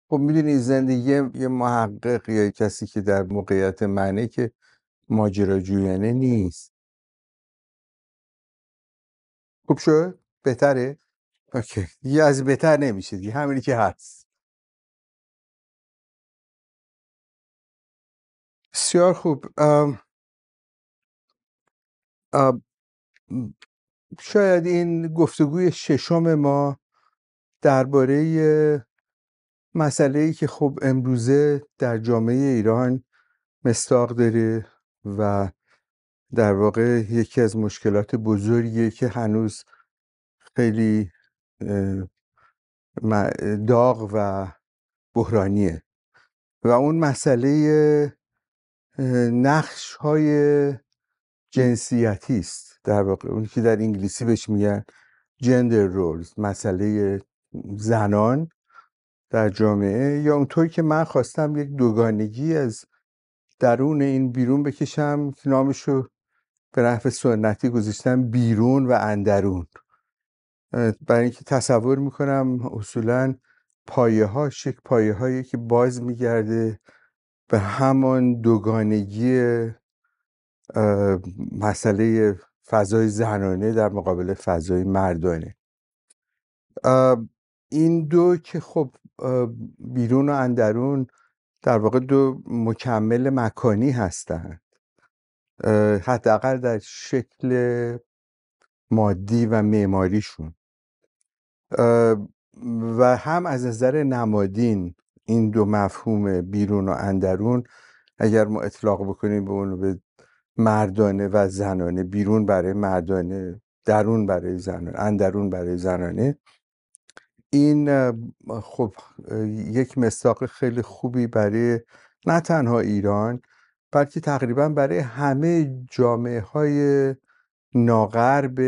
خب میدونی زندگی یه محقق یا کسی که در موقعیت منه که ماجراجویانه نیست. خوب شد؟ بهتره؟ اوکی دیگه از بهتر نمیشه دیگه، همینی که هست. بسیار خوب. ام، شاید این گفتگوی ششم ما درباره مسئله‌ای که خب امروزه در جامعه ایران مصداق داره و در واقع یکی از مشکلات بزرگیه که هنوز خیلی اه، داغ و بحرانیه و اون مسئله نقش های جنسیتی است. در واقع اون که در انگلیسی بهش میگن جندر رولز، مسئله زنان در جامعه، یا اونطوری که من خواستم یک دوگانگی از درون این بیرون بکشم که نامشو به نحو سنتی گذاشتم بیرون و اندرون. برای اینکه تصور میکنم اصولاً پایه‌هاش یک پایه‌هایی که باز میگرده به همان دوگانگی مسئله فضای زنانه در مقابل فضای مردانه. این دو که خب بیرون و اندرون در واقع دو مکمل مکانی هستند، حداقل در شکل مادی و معماریشون، و هم از نظر نمادین این دو مفهوم بیرون و اندرون اگر ما اطلاق بکنیم به اون به مردانه و زنانه، بیرون برای مردانه، درون برای زنانه، اندرون برای زنانه، این خب یک مصداق خیلی خوبی برای نه تنها ایران بلکه تقریبا برای همه جامعه های ناغرب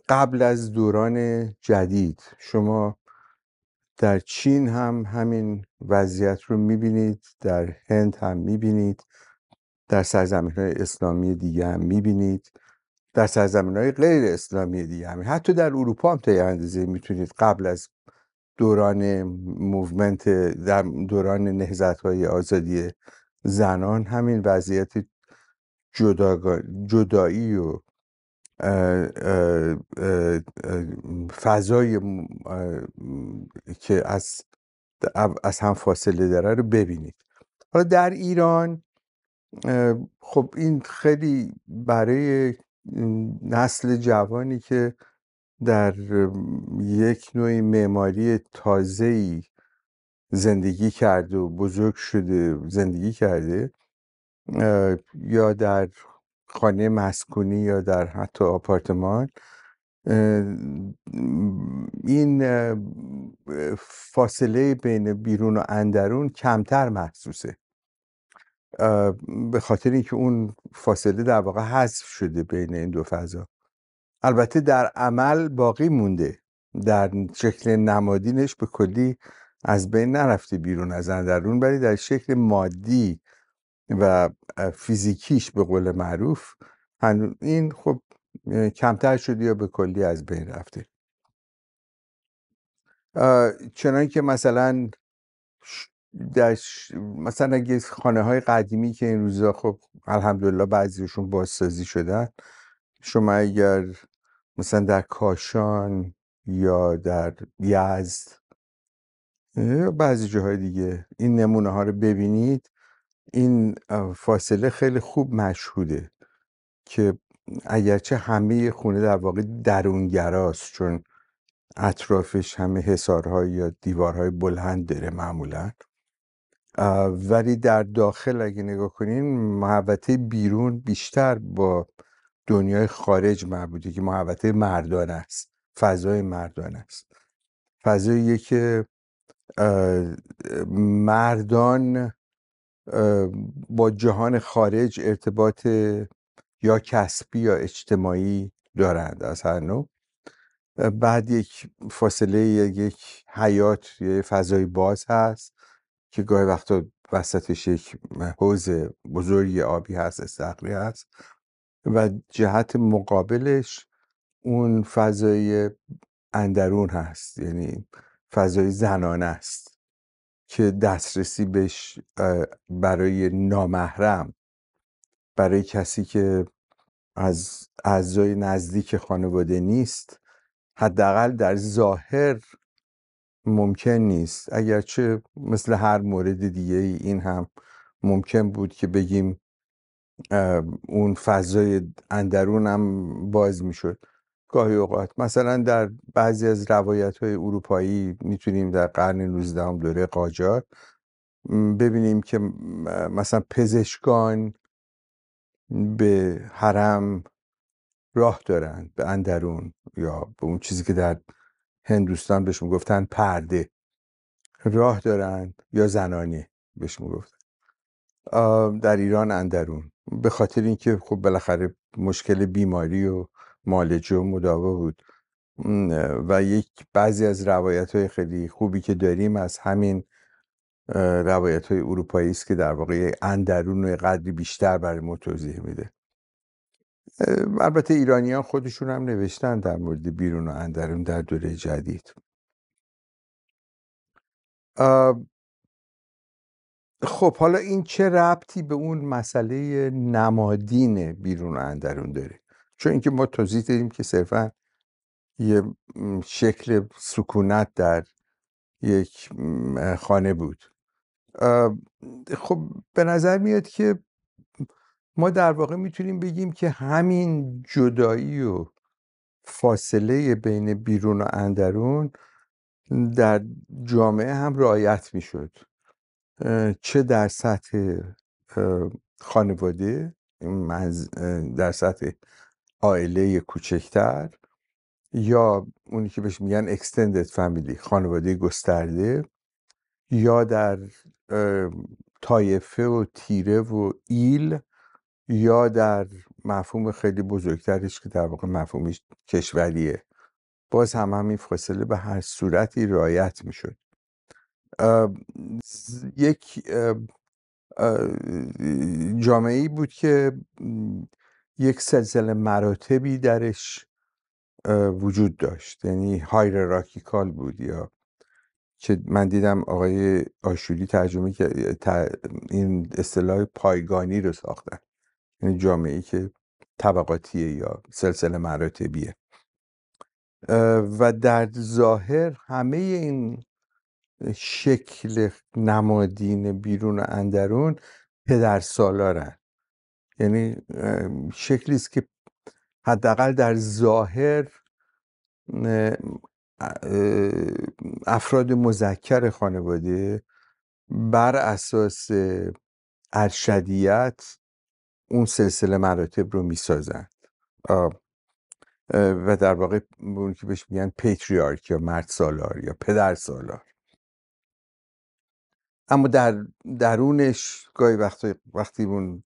قبل از دوران جدید. شما در چین هم همین وضعیت رو میبینید، در هند هم میبینید، در سرزمین‌های اسلامی دیگه هم میبینید، در سرزمین‌های غیر اسلامی دیگه هم، حتی در اروپا هم تا یه اندازه میتونید قبل از دوران موومنت، در دوران نهضت‌های آزادی زنان، همین وضعیت جدایی و فضای که از هم فاصله داره رو ببینید. حالا در ایران خب این خیلی برای نسل جوانی که در یک نوع معماری تازه‌ای زندگی کرده و بزرگ شده زندگی کرده، یا در خانه مسکونی یا در حتی آپارتمان، این فاصله بین بیرون و اندرون کمتر محسوسه، به خاطر اینکه اون فاصله در واقع حذف شده بین این دو فضا. البته در عمل باقی مونده، در شکل نمادینش به کلی از بین نرفته بیرون از اندرون، ولی در شکل مادی و فیزیکیش به قول معروف این خب کمتر شده یا به کلی از بین رفته. چنان که مثلا مثلا اگه خانه های قدیمی که این روزا خب الحمدلله بعضیشون بازسازی شدن، شما اگر مثلا در کاشان یا در یزد یا بعضی جاهای دیگه این نمونه ها رو ببینید، این فاصله خیلی خوب مشهوده که اگرچه همه خونه در واقع درونگراست، چون اطرافش همه حصارهای یا دیوارهای بلند داره معمولا، ولی در داخل اگه نگاه کنین محوطه بیرون بیشتر با دنیای خارج مربوطه که محوطه مردانه است، فضای مردانه است، فضاییه که مردان با جهان خارج ارتباط یا کسبی یا اجتماعی دارند از هر نوع. بعد یک فاصله، یک حیات، یه فضای باز هست که گاهی وقتا وسطش یک حوض بزرگی آبی هست، استخری هست، و جهت مقابلش اون فضای اندرون هست، یعنی فضای زنانه است. که دسترسی بهش برای نامحرم، برای کسی که از اعضای نزدیک خانواده نیست، حداقل در ظاهر ممکن نیست. اگرچه مثل هر مورد دیگه این هم ممکن بود که بگیم اون فضای اندرون هم باز میشد گاهی اوقات. مثلا در بعضی از روایت‌های اروپایی میتونیم در قرن 19 دوره قاجار ببینیم که مثلا پزشکان به حرم راه دارن، به اندرون، یا به اون چیزی که در هندوستان بهش میگفتن پرده راه دارن، یا زنانه بهش میگفتن. در ایران اندرون، به خاطر اینکه خب بالاخره مشکل بیماری و معالجه و مداوا بود. و بعضی از روایت‌های خیلی خوبی که داریم از همین روایت‌های اروپایی است که در واقع اندرون و قدری بیشتر برای ما توضیح میده. البته ایرانیان خودشون هم نوشتن در مورد بیرون و اندرون در دوره جدید. خب حالا این چه ربطی به اون مسئله نمادین بیرون و اندرون داره؟ چون اینکه ما توضیح دادیم که صرفا یه شکل سکونت در یک خانه بود. خب به نظر میاد که ما در واقع میتونیم بگیم که همین جدایی و فاصله بین بیرون و اندرون در جامعه هم رعایت میشد، چه در سطح خانواده، در سطح عائله کوچکتر، یا اونی که بهش میگن extended family، خانواده گسترده، یا در طایفه و تیره و ایل، یا در مفهوم خیلی بزرگترش که در واقع مفهومش کشوریه. باز هم همین فاصله به هر صورتی رعایت میشد. یک جامعه‌ای بود که یک سلسله مراتبی درش وجود داشت، یعنی هایرارکیکال بود، یا که من دیدم آقای آشوری ترجمه که این اصطلاح پایگانی رو ساختن، یعنی جامعه‌ای که طبقاتیه یا سلسله مراتبیه. و در ظاهر همه این شکل نمادین بیرون و اندرون پدرسالارن، یعنی شکلی است که حداقل در ظاهر افراد مذکر خانواده بر اساس ارشدیت اون سلسله مراتب رو میسازن و در واقع اون که بهش میگن پیتریارک یا مرد سالار یا پدر سالار. اما در درونش گاهی وقتی اون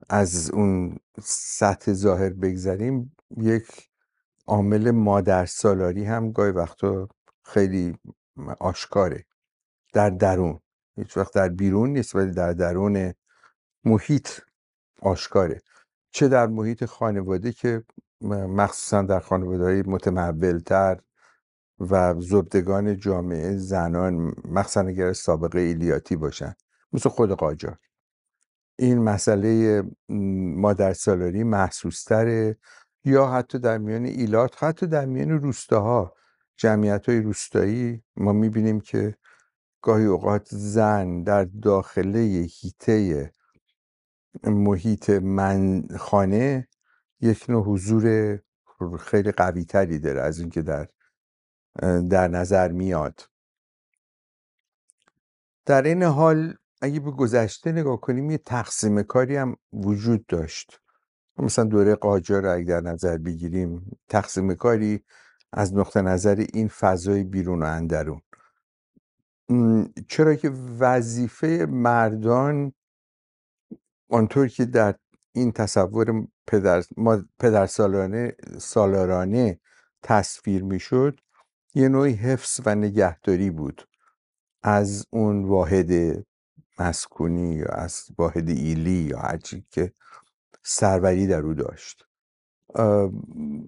از اون سطح ظاهر بگذریم، یک عامل مادر سالاری هم گاهی وقتا خیلی آشکاره در درون. هیچ وقت در بیرون نیست ولی در درون محیط آشکاره، چه در محیط خانواده که مخصوصا در خانواده‌های متمول‌تر و زبدگان جامعه زنان، مخصوصا اگر سابقه ایلیاتی باشن مثل خود قاجار، این مسئله مادرسالاری محسوس‌تره. یا حتی در میان ایلات، حتی در میان روستاها، جمعیت‌های روستایی، ما می‌بینیم که گاهی اوقات زن در داخله حیطه محیط خانه یک نوع حضور خیلی قوی تری داره از این که در نظر میاد. در این حال اگه به گذشته نگاه کنیم، یه تقسیم کاری هم وجود داشت. مثلا دوره قاجار رو اگه در نظر بگیریم، تقسیم کاری از نقطه نظر این فضای بیرون و اندرون، چرا که وظیفه مردان آنطور که در این تصور سالارانه تصویر میشد، یه نوعی حفظ و نگهداری بود از اون واحد مسکونی یا از واحد ایلی یا هرچی که سروری در او داشت.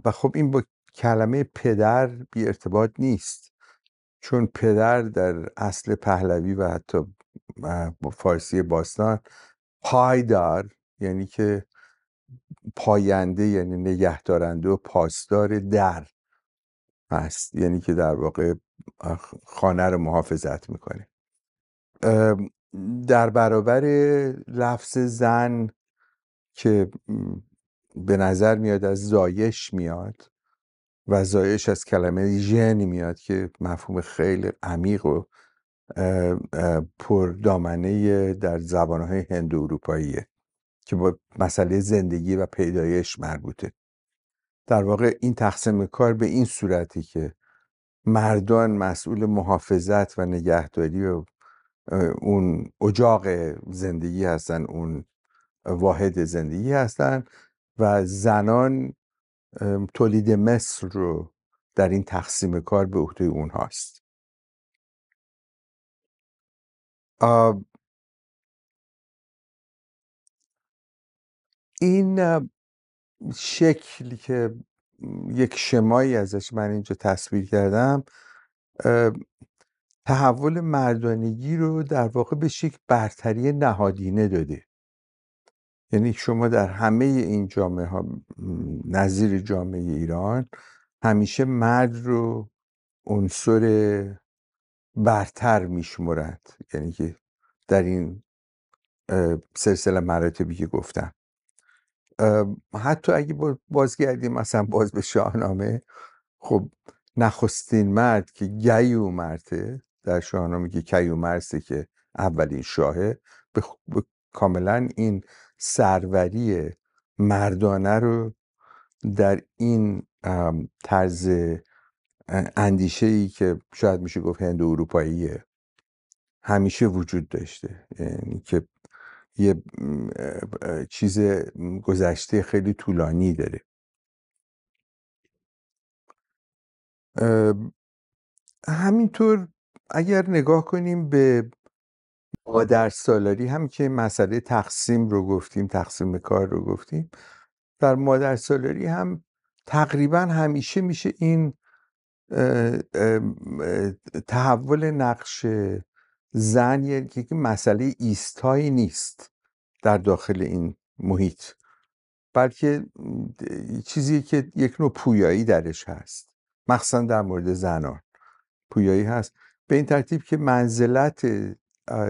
و خب این با کلمه پدر بی ارتباط نیست. چون پدر در اصل پهلوی و حتی با فارسی باستان پایدار یعنی که پاینده، یعنی نگهدارنده و پاسدار در هست، یعنی که در واقع خانه رو محافظت میکنه. در برابر لفظ زن که به نظر میاد از زایش میاد و زایش از کلمه ژن میاد که مفهوم خیلی عمیق و پردامنه در زبانهای هند و اروپاییه که با مسئله زندگی و پیدایش مربوطه. در واقع این تقسیم کار به این صورتی که مردان مسئول محافظت و نگهداری و اون اجاق زندگی هستن، اون واحد زندگی هستن، و زنان تولید مثل رو در این تقسیم کار به عهده اون هاست. این شکلی که یک شمایی ازش من اینجا تصویر کردم، تحول مردانگی رو در واقع به شکل برتری نهادینه داده. یعنی شما در همه این جامعه ها نظیر جامعه ایران همیشه مرد رو عنصر برتر میشمرند، یعنی که در این سلسله مراتبی که گفتم، حتی اگه بازگردیم مثلا باز به شاهنامه، خب نخستین مرد که گیومرثه در شاهنامه که کیومرثه که اولین شاهه، به کاملا این سروری مردانه رو در این طرز اندیشه‌ای که شاید میشه گفت هند و اروپاییه همیشه وجود داشته. یعنی که یه چیز گذشته خیلی طولانی داره. همینطور اگر نگاه کنیم به مادرسالاری، هم که مسئله تقسیم رو گفتیم، تقسیم کار رو گفتیم، در مادرسالاری هم تقریبا همیشه میشه این تحول نقش زن یک مسئله ایستایی نیست در داخل این محیط، بلکه چیزی که یک نوع پویایی درش هست، مخصوصا در مورد زنان پویایی هست، به این ترتیب که منزلت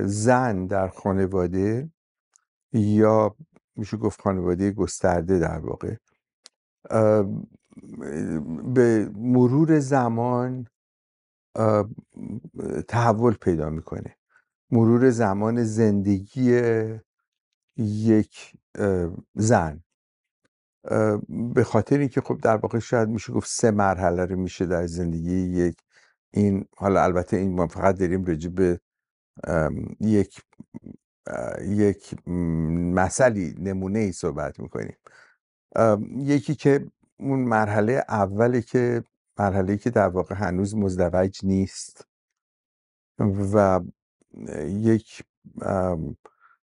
زن در خانواده، یا میشه گفت خانواده گسترده در واقع، به مرور زمان تحول پیدا میکنه. مرور زمان زندگی یک زن، به خاطر اینکه خب در واقع شاید میشه گفت 3 مرحله رو میشه در زندگی یک این، حالا البته این ما فقط داریم راجع به یک مثلی نمونه ای صحبت میکنیم. یکی که اون مرحله اوله که مرحله‌ای که در واقع هنوز مزدوج نیست و یک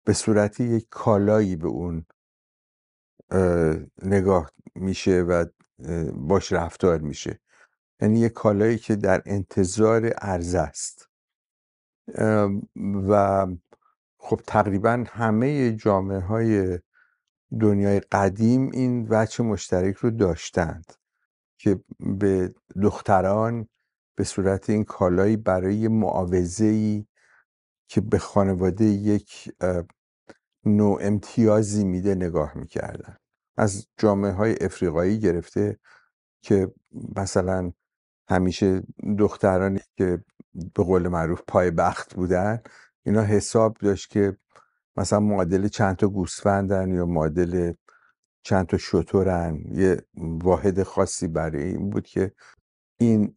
به صورتی یک کالایی به اون نگاه میشه و باش رفتار میشه، یعنی یک کالایی که در انتظار عرضه است. و خب تقریبا همه جامعه های دنیای قدیم این وجه مشترک رو داشتند که به دختران به صورت این کالایی برای معاوضه‌ای که به خانواده یک نوع امتیازی میده نگاه میکردن. از جامعه های افریقایی گرفته که مثلا همیشه دخترانی که به قول معروف پای بخت بودن، اینا حساب داشت که مثلا معادل چند تا گوسفندن یا معادل چند تا شترن، یه واحد خاصی برای این بود که این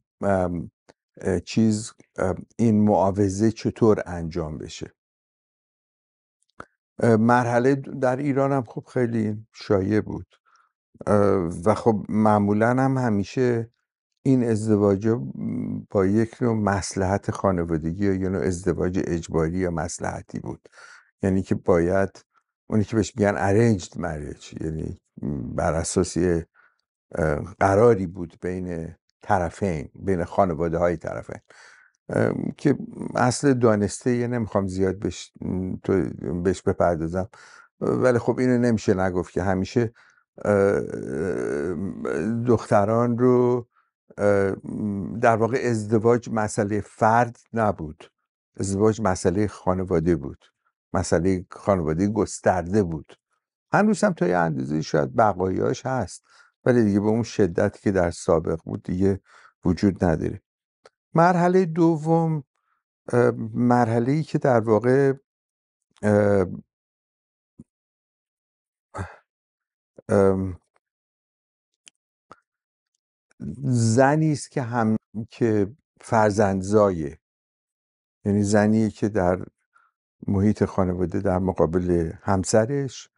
این معاوضه چطور انجام بشه. مرحله در ایران هم خب خیلی شایع بود و خب معمولا هم همیشه این ازدواج با یک نوع مصلحت خانوادگی یا یه نوع ازدواج اجباری یا مصلحتی بود، یعنی که باید اونی که بهش میگن arranged marriage، یعنی بر اساس قراری بود بین طرفین، بین خانواده های طرفین. که اصل دانسته یه نمیخوام زیاد بهش بپردازم، ولی خب اینو نمیشه نگفت که همیشه دختران رو در واقع ازدواج مسئله فرد نبود، ازدواج مسئله خانواده بود، مسئله خانواده گسترده بود. هنوز هم تا یه اندازه شاید بقایاش هست، ولی دیگه به اون شدتی که در سابق بود دیگه وجود نداره. مرحله دوم مرحله‌ای که در واقع اه، ام، زنی است که فرزندزایه، یعنی زنی که در محیط خانواده در مقابل همسرش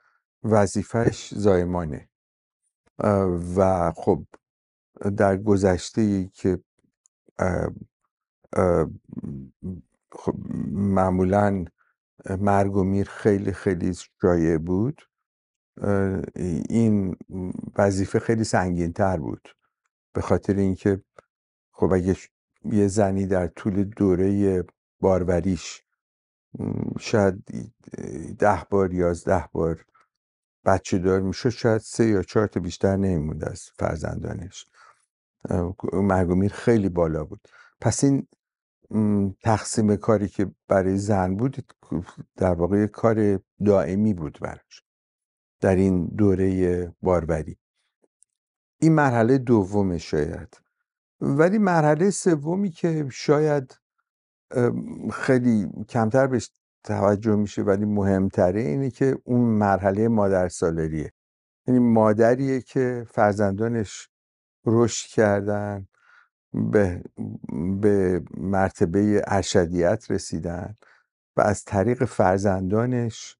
وظیفش زایمانه و خب در گذشته که اه، اه، خب معمولاً مرگ و میر خیلی خیلی شایع بود، این وظیفه خیلی سنگین‌تر بود، به خاطر اینکه خب اگه یه زنی در طول دوره باروریش شاید 10 بار 11 بار بچه دار میشد، شاید 3 یا 4 تا بیشتر نمیموند از فرزندانش. مرگ و میر خیلی بالا بود. پس این تقسیم کاری که برای زن بود در واقع یه کار دائمی بود براش در این دوره باروری. این مرحله دوم شاید. ولی مرحله سومی که شاید خیلی کمتر بهش توجه میشه ولی مهمتره، اینه که اون مرحله مادرسالاریه. یعنی مادریه که فرزندانش رشد کردن، به مرتبه ارشدیت رسیدن و از طریق فرزندانش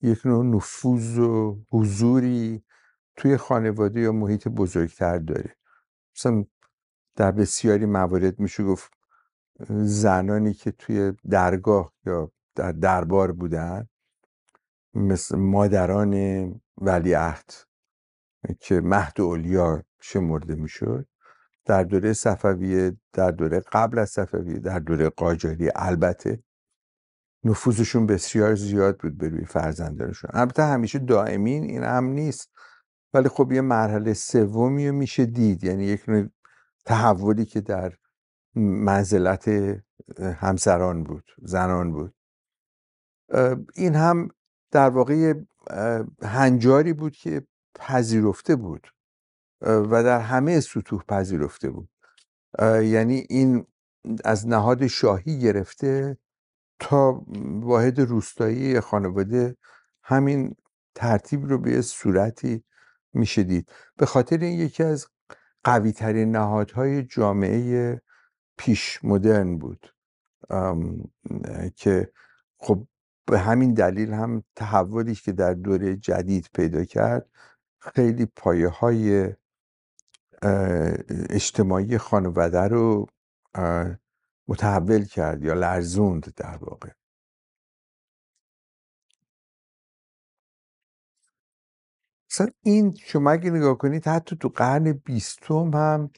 یک نوع نفوذ و حضوری توی خانواده یا محیط بزرگتر داره. مثلا در بسیاری موارد میشه گفت زنانی که توی درگاه یا در دربار بودن، مثل مادران ولیعهد که مهد اولیا شمرده میشد، در دوره صفویه، در دوره قبل از صفویه، در دوره قاجاری، البته نفوذشون بسیار زیاد بود به روی فرزندانشون. البته همیشه دائمی این هم نیست، ولی خب یه مرحله سومی میشه دید، یعنی یک نوع تحولی که در منزلت همسران بود، زنان بود. این هم در واقع هنجاری بود که پذیرفته بود و در همه سطوح پذیرفته بود. یعنی این از نهاد شاهی گرفته تا واحد روستایی خانواده همین ترتیب رو به صورتی میشه دید. به خاطر این یکی از قوی ترین نهادهای جامعه پیش مدرن بود که خب به همین دلیل هم تحولی که در دوره جدید پیدا کرد خیلی پایه های اجتماعی خانواده رو متحول کرد یا لرزوند در واقع. مثلا این شما اگه نگاه کنید حتی تو قرن 20 هم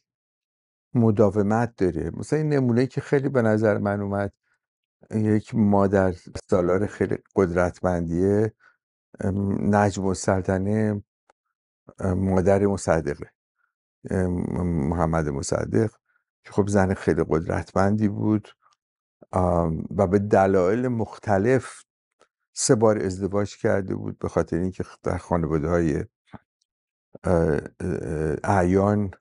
مداومت داره. مثلا این نمونه که خیلی به نظر من اومد، یک مادر سالار خیلی قدرتمندیه، نجم السلطنه، مادر مصدقه، محمد مصدق، که خب زن خیلی قدرتمندی بود و به دلایل مختلف 3 بار ازدواج کرده بود، به خاطر اینکه در خانواده‌های اعیان،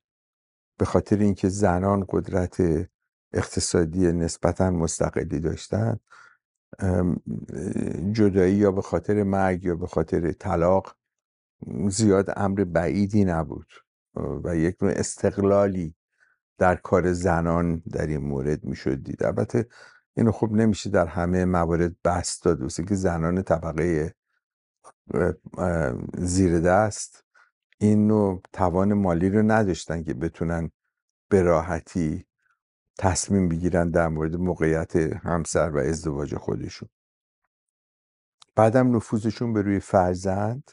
به خاطر اینکه زنان قدرت اقتصادی نسبتاً مستقلی داشتن، جدایی یا به خاطر مرگ یا به خاطر طلاق زیاد امر بعیدی نبود و یک نوع استقلالی در کار زنان در این مورد میشد دید. البته اینو خب نمیشه در همه موارد بس داد، واسه که زنان طبقه زیر دست این نوع توان مالی رو نداشتن که بتونن به راحتی تصمیم بگیرن در مورد موقعیت همسر و ازدواج خودشون. بعدم نفوذشون به روی فرزند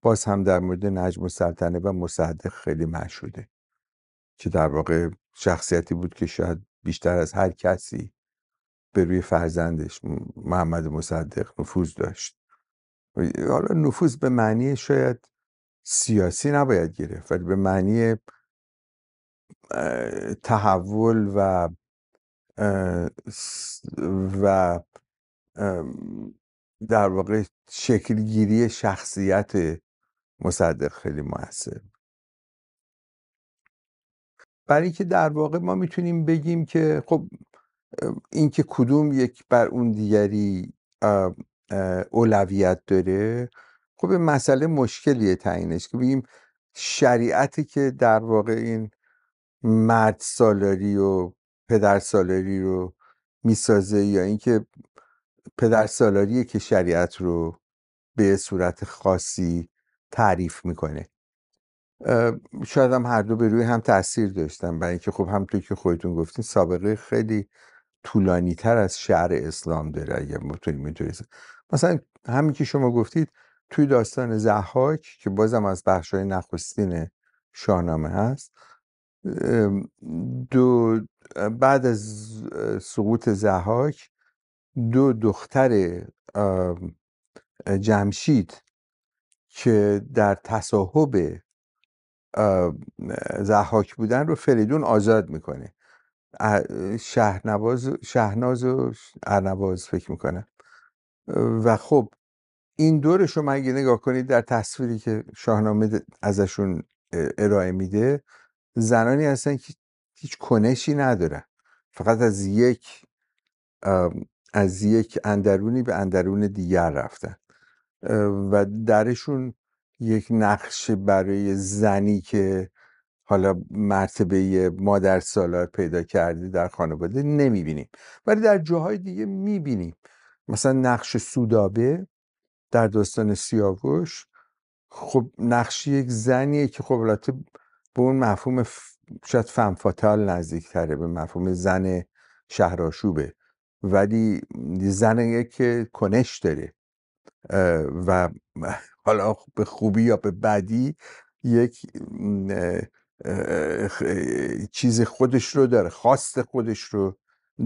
باز هم در مورد نجم السلطنه و مصدق خیلی مشهوده، که در واقع شخصیتی بود که شاید بیشتر از هر کسی به روی فرزندش محمد مصدق نفوذ داشت. حالا نفوذ به معنی شاید سیاسی نباید گرفت، ولی به معنی تحول و در واقع شکلگیری شخصیت مصدق خیلی موثر. برای اینکه در واقع ما میتونیم بگیم که خب این که کدوم یک بر اون دیگری اولویت داره، خب این مسئله مشکلیه تعیینش، که بگیم شریعتی که در واقع این مرد سالاری و پدر سالاری رو میسازه، یا اینکه پدر سالاریه که شریعت رو به صورت خاصی تعریف میکنه. شاید هم هر دو به روی هم تاثیر داشتن، برای اینکه خب همونطور که خودتون گفتین سابقه خیلی طولانی تر از شرع اسلام داره. اگر میتونیم اینطوری مثلا همین که شما گفتید توی داستان ضحاک که بازم از بخش‌های نخستین شاهنامه هست، بعد از سقوط ضحاک دو دختر جمشید که در تصاحب ضحاک بودن رو فریدون آزاد میکنه. شهناز و ارنواز فکر میکنه. و خب این دو شما اگه نگاه کنید در تصویری که شاهنامه ازشون ارائه میده، زنانی هستن که هیچ کنشی ندارن، فقط از یک اندرونی به اندرون دیگر رفتن و درشون یک نقش برای زنی که حالا مرتبه مادر سالار پیدا کرده در خانواده نمیبینیم، ولی در جاهای دیگه میبینیم. مثلا نقش سودابه در داستان سیاوش، خب نقش یک زنیه که خب البته به اون مفهوم شاید فمفاتال نزدیک تره، به مفهوم زن شهرآشوبه، ولی زنیه که کنش داره و حالا به خوبی یا به بدی یک چیز خودش رو داره، خواست خودش رو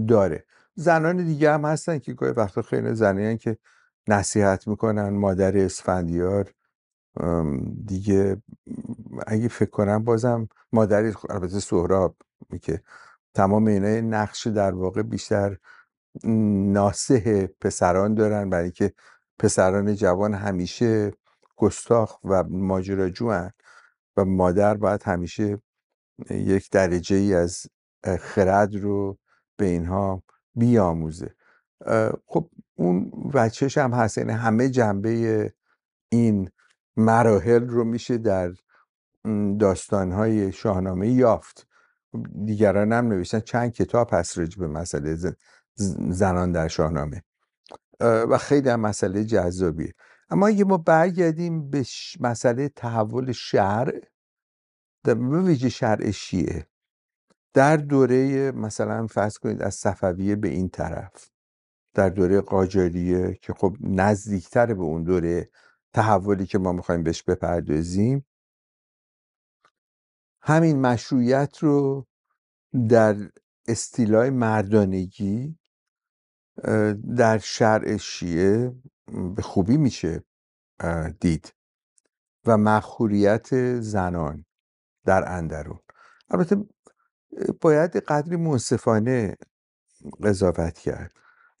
داره. زنان دیگه هم هستن که گاهی وقتا خیلی زنیان که نصیحت میکنن. مادر اسفندیار دیگه اگه فکر کنم بازم مادری، البته سهراب، که تمام اینا نقش در واقع بیشتر ناصح پسران دارن، برای که پسران جوان همیشه گستاخ و ماجراجو هن و مادر باید همیشه یک درجه ای از خرد رو به اینها بیاموزه. خب اون وجهش هم هست، یعنی همه جنبه این مراحل رو میشه در داستانهای شاهنامه یافت. دیگران هم نوشتن، چند کتاب هست راجع به مسئله زنان در شاهنامه و خیلی هم مسئله جذابیه. اما اگه ما برگردیم به مسئله تحول شرع، به ویژه شرع شیعه در دوره مثلا فرض کنید از صفویه به این طرف، در دوره قاجاریه که خب نزدیکتر به اون دوره تحولی که ما میخوایم بهش بپردازیم، همین مشروعیت رو در استیلای مردانگی در شرع شیعه به خوبی میشه دید و مخوریت زنان در اندرون. البته باید قدری منصفانه قضاوت کرد،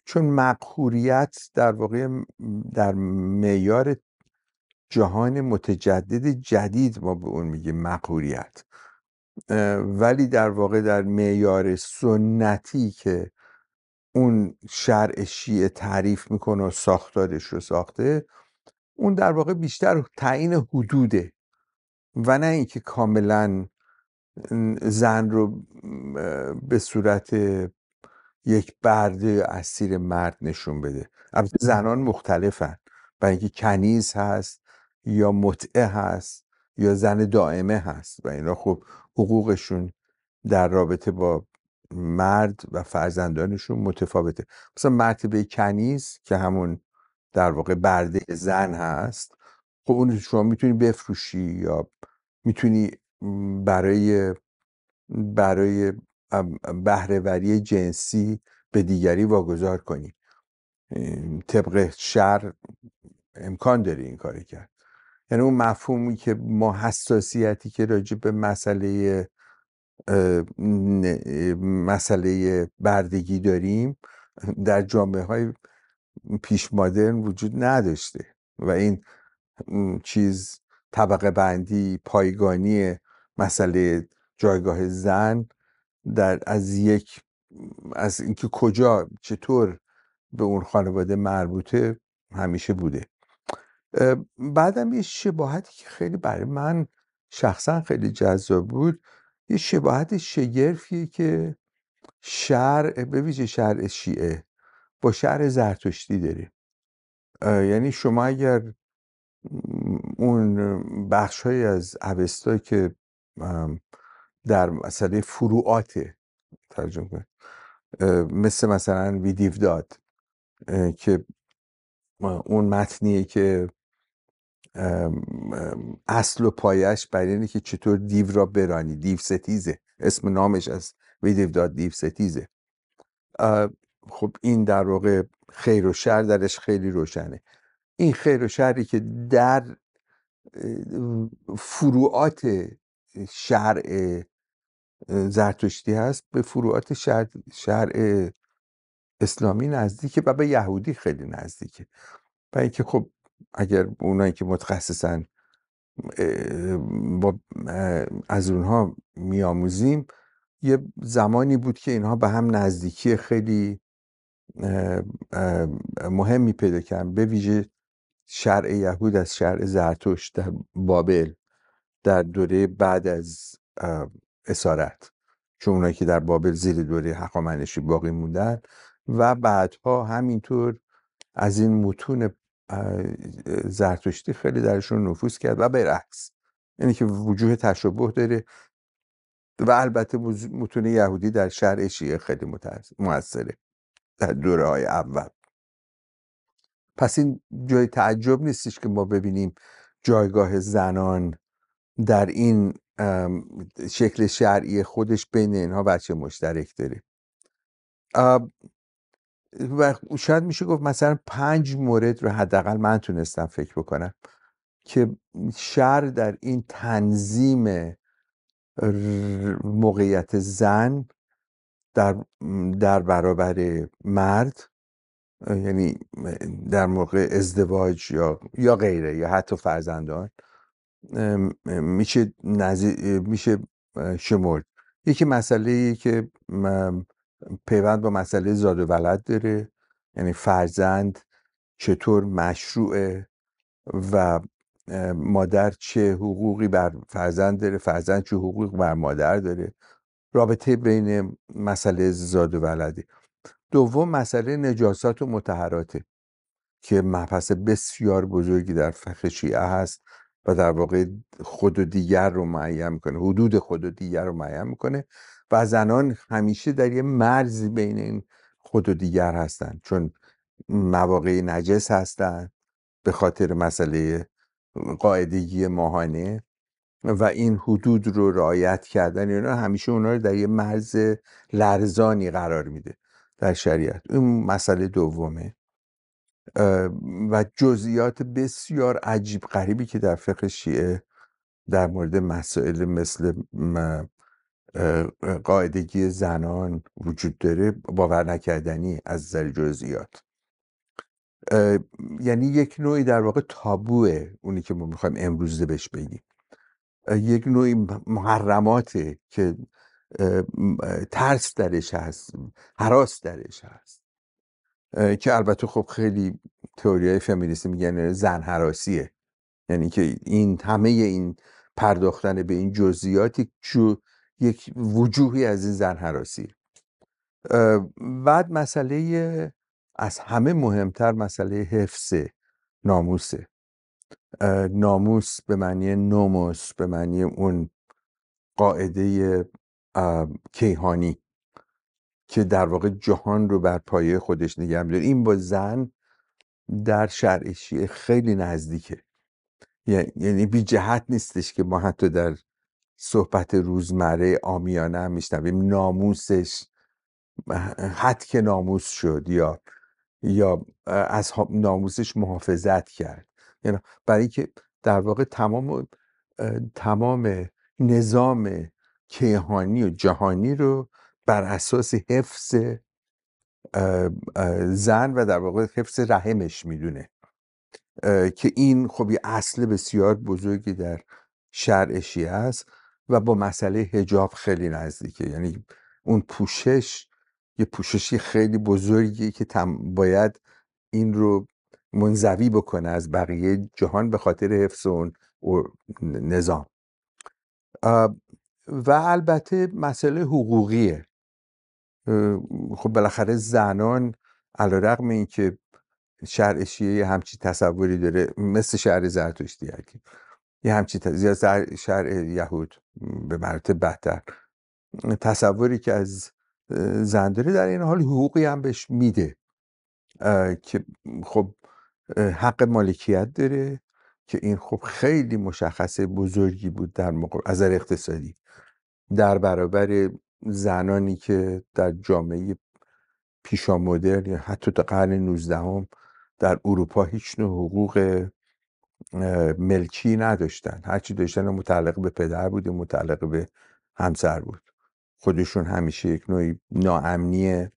چون مقهوریت در واقع در معیار جهان متجدد جدید ما به اون میگیم مقهوریت، ولی در واقع در معیار سنتی که اون شرع شیعه تعریف میکنه و ساختارش رو ساخته، اون در واقع بیشتر تعیین حدوده و نه اینکه کاملا زن رو به صورت یک برده اسیر مرد نشون بده. البته زنان مختلفن، برای اینکه کنیز هست یا متعه هست یا زن دائمه هست و اینا خب حقوقشون در رابطه با مرد و فرزندانشون متفاوته. مثلا مرتبه کنیز که همون در واقع برده زن هست، خب اون شما میتونی بفروشی یا میتونی برای بهره‌وری جنسی به دیگری واگذار کنی. طبق شرع امکان داره این کاری کرد. یعنی اون مفهومی که ما حساسیتی که راجع به مسئله بردگی داریم در جامعه های پیش مدرن وجود نداشته و این چیز طبقه بندی، پایگانی مسئله جایگاه زن از اینکه کجا چطور به اون خانواده مربوطه همیشه بوده. بعدم یه شباهتی که خیلی برای من شخصا خیلی جذاب بود، یه شباهت شگرفیه که شرع به ویژه شرع شیعه با شرع زرتشتی داره. یعنی شما اگر اون بخش‌هایی از اوستا که در مسئله فروعات ترجمه کنید، مثلا ویدیوداد که اون متنیه که اصل و پایش بر اینه که چطور دیو را برانی. دیو ستیزه، اسم نامش از ویدیوداد دیو ستیزه. خب این در واقع خیر و شر درش خیلی روشنه. این خیر و شری که در فروعات شرع زرتشتی هست به فروعات شرع اسلامی نزدیکه و به یهودی خیلی نزدیکه. و اینکه خب اگر اونایی که متخصصن از اونها میآموزیم، یه زمانی بود که اینها به هم نزدیکی خیلی مهمی پیدا کردن، به ویژه شرع یهود از شرع زرتشت در بابل در دوره بعد از اسارت، چون اونایی که در بابل زیر دوره هخامنشی باقی موندن و بعدها همینطور از این متون زرتشتی خیلی درشون نفوذ کرد و برعکس، یعنی که وجوه تشابه داره و البته متون یهودی در شرع شیعه خیلی مؤثره در دوره های اول. پس این جای تعجب نیستش که ما ببینیم جایگاه زنان در این شکل شرعی خودش بین اینها بچه مشترک داره. و شاید میشه گفت مثلا 5 مورد رو حداقل من تونستم فکر بکنم که شرع در این تنظیم موقعیت زن در برابر مرد، یعنی در موقع ازدواج یا غیره یا حتی فرزندان، میشه شمرد. یکی مسئله که پیوند با مسئله زاد و ولد داره، یعنی فرزند چطور مشروعه و مادر چه حقوقی بر فرزند داره، فرزند چه حقوقی بر مادر داره، رابطه بین مسئله زاد و ولده. دوم مسئله نجاسات و مطهراته که مبحث بسیار بزرگی در فقه شیعه هست و در واقع خود و دیگر رو معین میکنه، حدود خود و دیگر رو معین میکنه و زنان همیشه در یه مرزی بین این خود و دیگر هستن، چون مواقع نجس هستن به خاطر مسئله قاعدگی ماهانه و این حدود رو رعایت کردن اینا همیشه اونا رو در یه مرز لرزانی قرار میده در شریعت. این مسئله دومه. و جزئیات بسیار عجیب غریبی که در فقه شیعه در مورد مسائل مثل قاعدگی زنان وجود داره باور نکردنی از نظر جزئیات. یعنی یک نوعی در واقع تابوه اونی که ما میخوایم امروزه بهش بگیم، یک نوعی محرماته که ترس درش هست، هراس درش هست، که البته خب خیلی تئوریای فمینیستی میگن زن هراسیه، یعنی که همه این پرداختن به این جزئیاتی یک وجوهی از این زن هراسی. بعد مسئله از همه مهمتر مسئله حفظ ناموسه. ناموس به معنی نوموس، به معنی اون قاعده کیهانی که در واقع جهان رو بر پایه خودش نگه می‌داره. این با زن در شرع شیعه خیلی نزدیکه، یعنی بی جهت نیستش که ما حتی در صحبت روزمره عامیانه هم میشنویم، ناموسش هتک ناموس شد یا از ناموسش محافظت کرد. یعنی برای اینکه در واقع تمام نظام کیهانی و جهانی رو بر اساس حفظ زن و در واقع حفظ رحمش میدونه، که این خب یه اصل بسیار بزرگی در شرع شیعه است و با مسئله حجاب خیلی نزدیکه. یعنی اون پوشش یه پوششی خیلی بزرگی که باید این رو منزوی بکنه از بقیه جهان به خاطر حفظ اون نظام. و البته مسئله حقوقیه. خب بالاخره زنان علیرغم این که شرع شیعه یه همچی تصوری داره، مثل شرع زرتشتی یه همچی یا شرع یهود به مراتب بدتر، تصوری که از زن داره، در این حال حقوقی هم بهش میده که خب حق مالکیت داره، که این خب خیلی مشخصه بزرگی بود در از نظر اقتصادی در برابر زنانی که در جامعه پیشا مدرن یا حتی تا قرن 19 در اروپا هیچ نوع حقوق ملکی نداشتن. هرچی داشتن متعلق به پدر بود و متعلق به همسر بود. خودشون همیشه یک نوعی ناامنی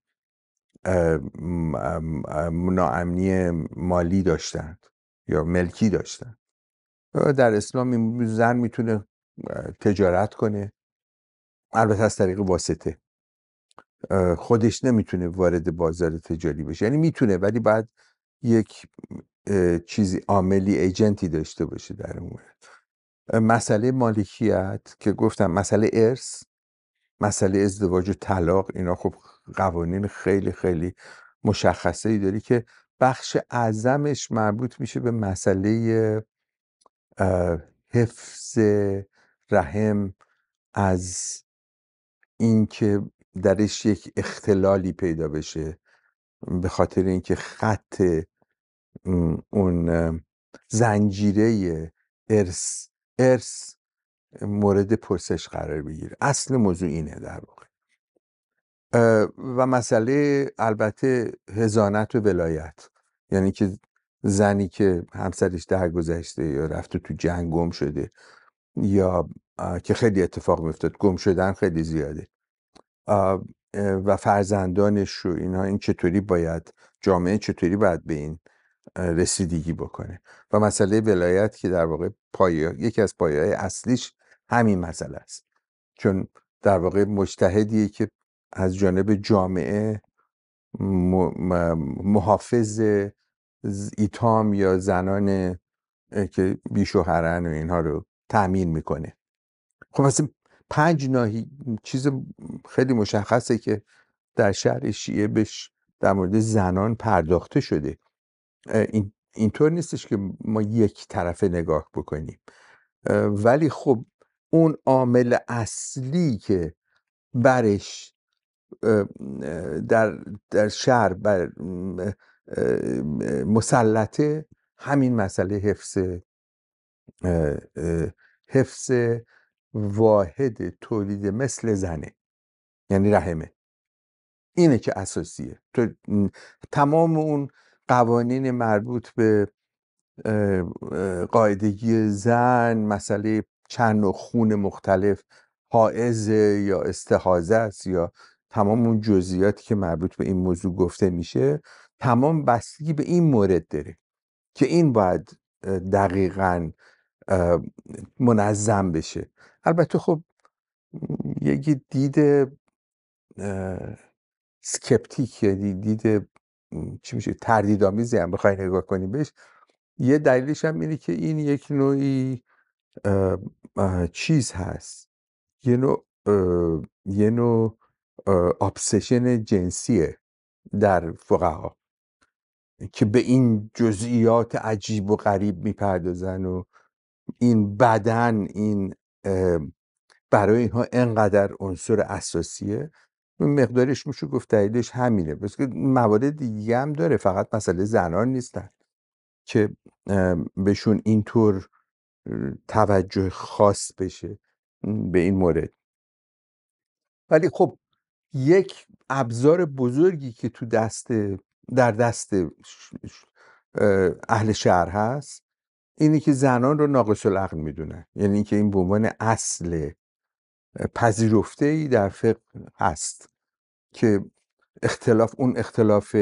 مالی داشتند یا ملکی داشتن. در اسلام زن میتونه تجارت کنه، البته از طریق واسطه. خودش نمیتونه وارد بازار تجاری بشه، یعنی میتونه ولی باید یک چیزی عاملی ایجنتی داشته باشه در اون مورد. مسئله مالکیت که گفتم، مسئله ارث، مسئله ازدواج و طلاق، اینا خب قوانین خیلی خیلی مشخصه ای داری که بخش اعظمش مربوط میشه به مسئله حفظ رحم از اینکه درش یک اختلالی پیدا بشه، به خاطر اینکه خط اون زنجیره ارث مورد پرسش قرار بگیره. اصل موضوع اینه در واقع. و مسئله البته حضانت و ولایت، یعنی که زنی که همسرش درگذشته یا رفته تو جنگ گم شده، یا که خیلی اتفاق میفتاد، گم شدن خیلی زیاده، و فرزندانش رو اینها، این چطوری باید جامعه چطوری باید به این رسیدگی بکنه. و مسئله ولایت که در واقع یکی از پایه‌های اصلیش همین مسئله است، چون در واقع مجتهدیه که از جانب جامعه محافظ ایتام یا زنان که بیشوهرن و اینها رو تأمین میکنه. خب مثلا 5 چیز خیلی مشخصه که در شرع شیعه بهش در مورد زنان پرداخته شده. اینطور نیستش که ما یک طرفه نگاه بکنیم، ولی خب اون عامل اصلی که برش در شرع بر مسلطه، همین مسئله حفظ واحد تولید مثل زنه، یعنی رحمه. اینه که اساسیه. تمام اون قوانین مربوط به قاعدگی زن، مسئله چند نوع خون مختلف، حائض یا استحاضه است، یا تمام اون جزئیاتی که مربوط به این موضوع گفته میشه، تمام بستگی به این مورد داره که این باید دقیقاً منظم بشه. البته خب یکی دید سکپتیک، یعنی دید چی میشه تردیدآمیزی هم بخوای نگاه کنی بهش، یه دلیلش هم اینه که این یک نوعی چیز هست، یه نوع ابسشن جنسیه در فقها که به این جزئیات عجیب و غریب میپردازن و این بدن این برای اینها انقدر عنصر اساسیه. مقدارش میشه گفت دلیلش همینه. بس که موارد دیگه هم داره، فقط مسئله زنان نیستن که بهشون اینطور توجه خاص بشه. به این مورد. ولی خب یک ابزار بزرگی که در دست اهل شهر هست اینی که زنان رو ناقص العقل میدونن، یعنی اینکه این به عنوان اصل پذیرفته‌ای در فقه هست که اون اختلاف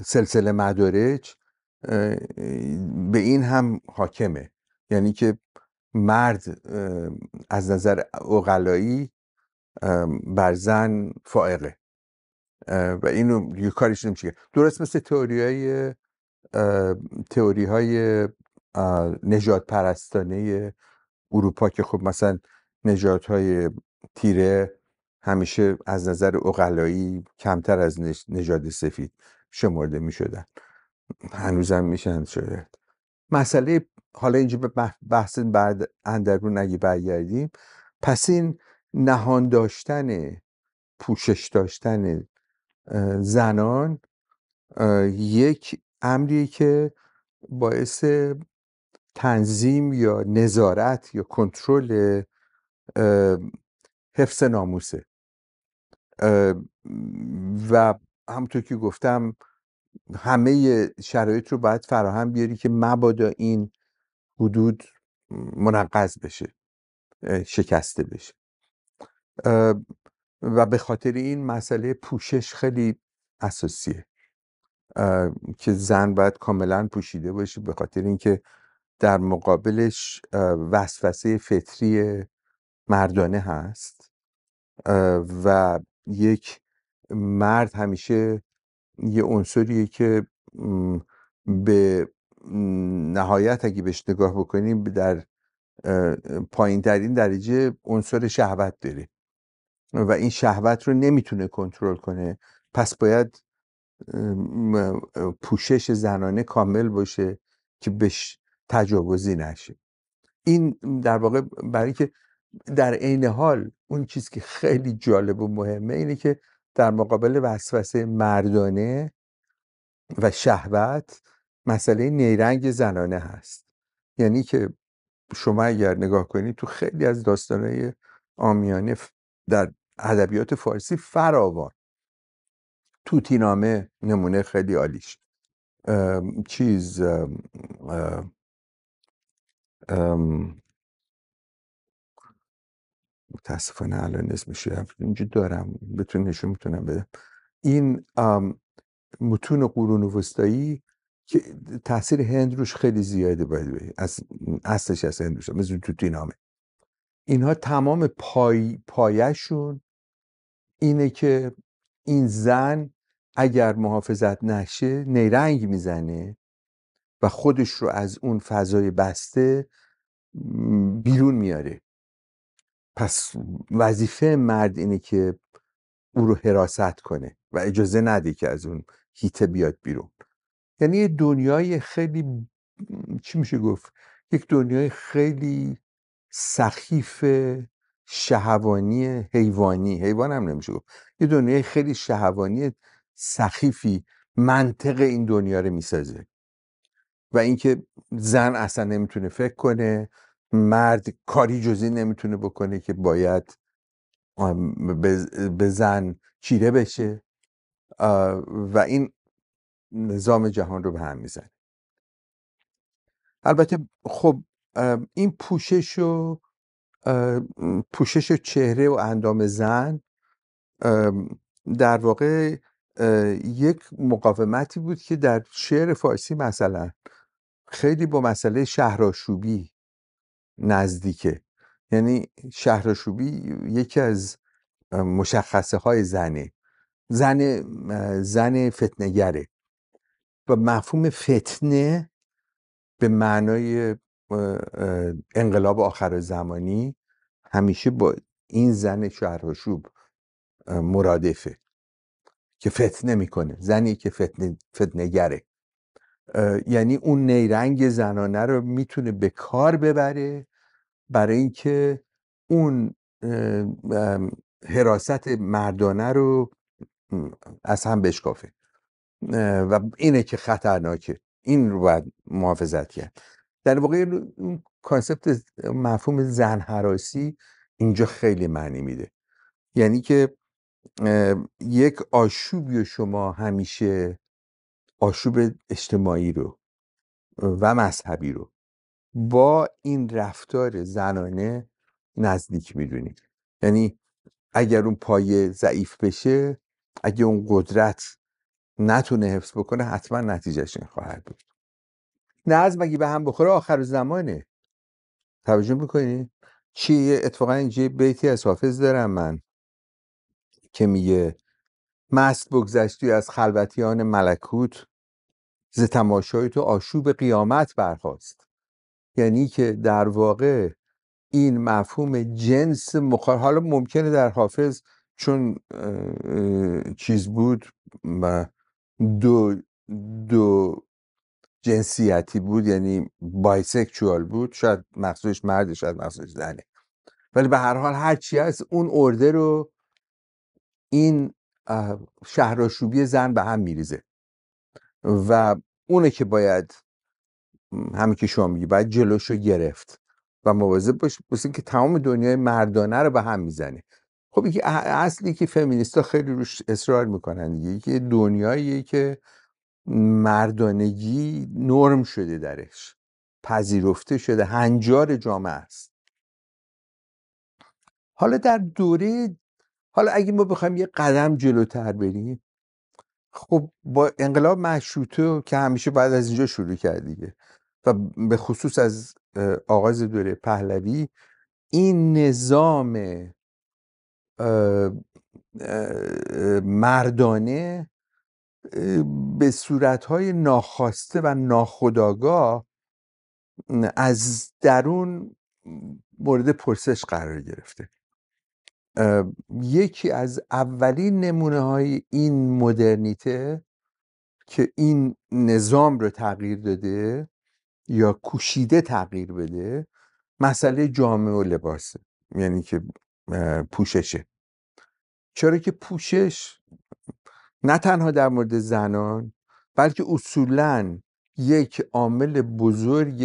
سلسله مدارج به این هم حاکمه، یعنی که مرد از نظر عقلایی بر زن فائقه و اینو یه کاریش نمیشه. درست مثل تئوری های نژاد پرستانه اروپا که خب مثلا نژادهای تیره همیشه از نظر عقلایی کمتر از نژاد سفید شمرده می شدن، هنوزم میشن شده. مسئله حالا اینجا به بحث اندرون اگه برگردیم، پس این نهان داشتن، پوشش داشتن زنان یک امری که باعث تنظیم یا نظارت یا کنترل حفظ ناموسه و همونطور که گفتم همه شرایط رو باید فراهم بیاری که مبادا این حدود منقض بشه، شکسته بشه و به خاطر این مسئله پوشش خیلی اساسیه که زن باید کاملا پوشیده باشه، به خاطر اینکه در مقابلش وسوسه فطری مردانه هست و یک مرد همیشه یه عنصریه که به نهایت اگه بهش نگاه بکنیم در پایین ترین درجه عنصر شهوت داره و این شهوت رو نمیتونه کنترل کنه، پس باید پوشش زنانه کامل باشه که بهش تجاوزی نشه. این در واقع برای که در عین حال اون چیز که خیلی جالب و مهمه اینه که در مقابل وسوسه مردانه و شهوت مسئله نیرنگ زنانه هست. یعنی که شما اگر نگاه کنید تو خیلی از داستانهای عامیانه در ادبیات فارسی فراوان، توتی‌نامه نمونه خیلی عالیش، چیز متاسفانه الان اسمش اینجا دارم بتون نشون میتونم بدم، این متون قرون وسطایی که تاثیر هند روش خیلی زیاده، باید از اصلش از هند روش مثل توتی‌نامه، اینها تمام پایشون اینه که این زن اگر محافظت نشه نیرنگ میزنه و خودش رو از اون فضای بسته بیرون میاره. پس وظیفه مرد اینه که او رو حراست کنه و اجازه نده که از اون هیته بیاد بیرون. یعنی یه دنیای خیلی چی میشه گفت، یک دنیای خیلی سخیف شهوانی حیوان هم نمیشه گفت، یه دنیای خیلی شهوانی سخیفی منطق این دنیا رو میسازه و اینکه زن اصلا نمیتونه فکر کنه، مرد کاری جزی نمیتونه بکنه که باید به زن چیره بشه و این نظام جهان رو به هم میزنه. البته خب این پوشش چهره و اندام زن در واقع یک مقاومتی بود که در شعر فارسی مثلا خیلی با مسئله شهرآشوبی نزدیکه. یعنی شهرآشوبی یکی از مشخصه های زن فتنه‌گره و مفهوم فتنه به معنای انقلاب آخرالزمانی همیشه با این زن شهرآشوب مرادفه که فتنه میکنه، زنی که فتنه‌گره، یعنی اون نیرنگ زنانه رو میتونه به کار ببره برای اینکه اون حراست مردانه رو از هم بشکافه و اینه که خطرناکه، این رو باید محافظت کرد. در واقع اون کانسپت مفهوم زن هراسی اینجا خیلی معنی میده. یعنی که یک آشوبی و شما همیشه آشوب اجتماعی رو و مذهبی رو با این رفتار زنانه نزدیک میدونید. یعنی اگر اون پایه ضعیف بشه، اگه اون قدرت نتونه حفظ بکنه، حتما نتیجهش این خواهد بود. نظم اگه به هم بخوره آخر زمانه. توجه میکنی؟ چی اتفاقا اینجا بیتی از حافظ دارم من که میگه مست بگذشتی از خلوتیان ملکوت، ز تماشای تو آشوب قیامت برخاست. یعنی که در واقع این مفهوم جنس حالا ممکنه در حافظ چون چیز بود و دو دو جنسیتی بود، یعنی بایسکشوال بود، شاید مقصودش مرد شاید مقصودش زنه، ولی به هر حال هر چی هست اون ارده رو این شهرآشوبی زن به هم میریزه و اونه که باید همین که شما میگی باید جلوشو گرفت و مواظب باش، بس که تمام دنیای مردانه رو به هم میزنه. خب یکی اصلی که فمینیستا خیلی روش اصرار میکنن دیگه، یکی دنیاییه که مردانگی نرم شده، درش پذیرفته شده، هنجار جامعه است. حالا در دوره، حالا اگه ما بخوایم یه قدم جلوتر بریم، خب با انقلاب مشروطه که همیشه بعد از اینجا شروع کرد دیگه و به خصوص از آغاز دوره پهلوی، این نظام مردانه به صورتهای ناخواسته و ناخودآگاه از درون مورد پرسش قرار گرفته. یکی از اولین نمونه های این مدرنیته که این نظام رو تغییر داده یا کوشیده تغییر بده، مسئله جامعه و لباسه. یعنی که پوششه. چرا که پوشش نه تنها در مورد زنان بلکه اصولاً یک عامل بزرگ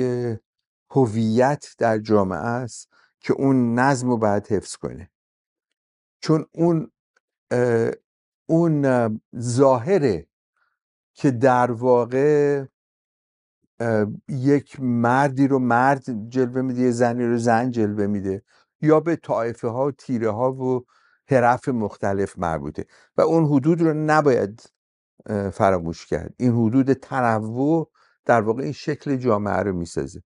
هویت در جامعه است که اون نظم رو باید حفظ کنه، چون اون ظاهره که در واقع یک مردی رو مرد جلوه میده، یه زنی رو زن جلوه میده، یا به طایفه ها و تیره ها و حرف مختلف مربوطه و اون حدود رو نباید فراموش کرد. این حدود تنوع در واقع این شکل جامعه رو میسازه.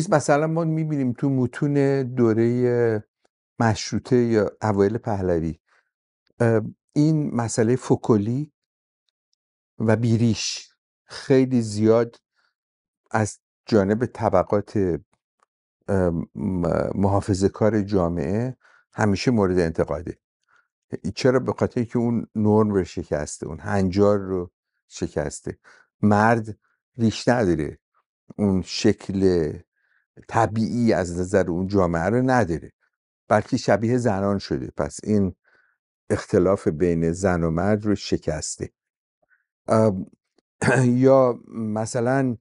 مثلا ما میبینیم تو متون دوره مشروطه یا اوایل پهلوی این مسئله فکلی و بیریش خیلی زیاد از جانب طبقات محافظه کار جامعه همیشه مورد انتقاده. چرا؟ به خاطر که اون نرم رو شکسته، اون هنجار رو شکسته. مرد ریش نداره، اون شکل طبیعی از نظر اون جامعه رو نداره، بلکه شبیه زنان شده. پس این اختلاف بین زن و مرد رو شکسته. یا مثلا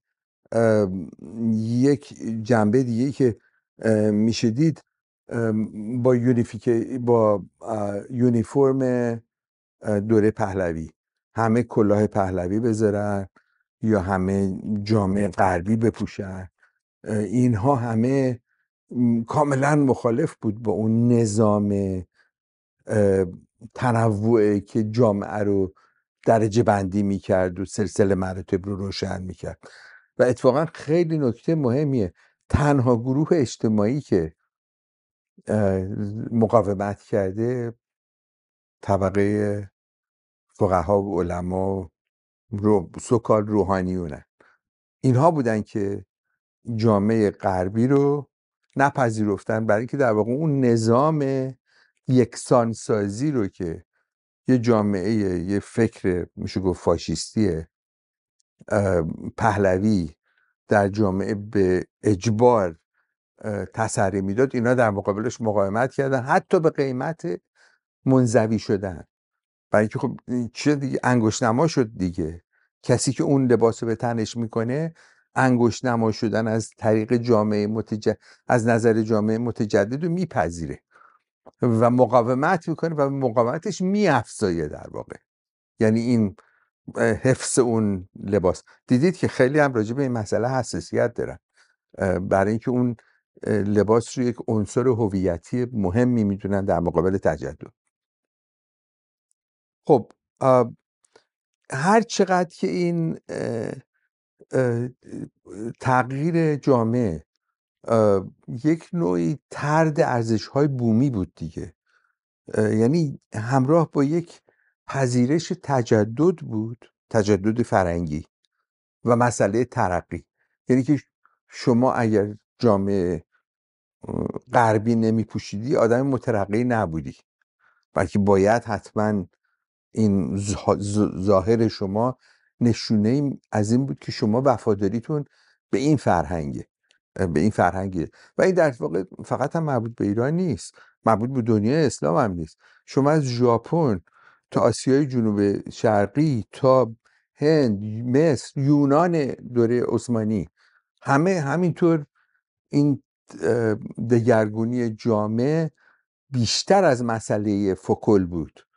یک جنبه دیگه که میشه دید با یونیفرم دوره پهلوی، همه کلاه پهلوی بذارن یا همه جامعه غربی بپوشن، اینها همه کاملا مخالف بود با اون نظام تنوعی که جامعه رو درجه بندی میکرد و سلسله مراتب رو روشن میکرد. و اتفاقا خیلی نکته مهمیه، تنها گروه اجتماعی که مقاومت کرده طبقه فقها و علما و سوکال روحانیونه. اینها بودن که جامعه غربی رو نپذیرفتن، برای اینکه در واقع اون نظام یکسانسازی رو که یه جامعه، یه فکر میشه گفت فاشیستی پهلوی در جامعه به اجبار تسری میداد، اینا در مقابلش مقاومت کردن، حتی به قیمت منزوی شدن. برای اینکه خب چه دیگه انگشت نما شد دیگه، کسی که اون لباس رو به تنش میکنه انگشت نما شدن از طریق از نظر جامعه متجدد رو میپذیره و مقاومت میکنه و مقاومتش میافزایه در واقع. یعنی این حفظ اون لباس. دیدید که خیلی هم راجع به این مسئله حساسیت دارن، برای اینکه اون لباس رو یک عنصر هویتی مهمی میدونن در مقابل تجدد. خب هر چقدر که این تغییر جامعه یک نوعی طرد ارزش‌های بومی بود دیگه، یعنی همراه با یک پذیرش تجدد بود، تجدد فرهنگی و مسئله ترقی. یعنی که شما اگر جامعه غربی نمی پوشیدی آدم مترقی نبودی، بلکه باید حتما این ظاهر شما نشونه از این بود که شما وفاداریتون به این فرهنگه، به این فرهنگه. و این در واقع فقط هم مربوط به ایران نیست، مربوط به دنیای اسلام هم نیست. شما از ژاپن تا آسیای جنوب شرقی تا هند، مصر، یونان دوره عثمانی، همه همینطور این دگرگونی جامعه بیشتر از مسئله فکل بود،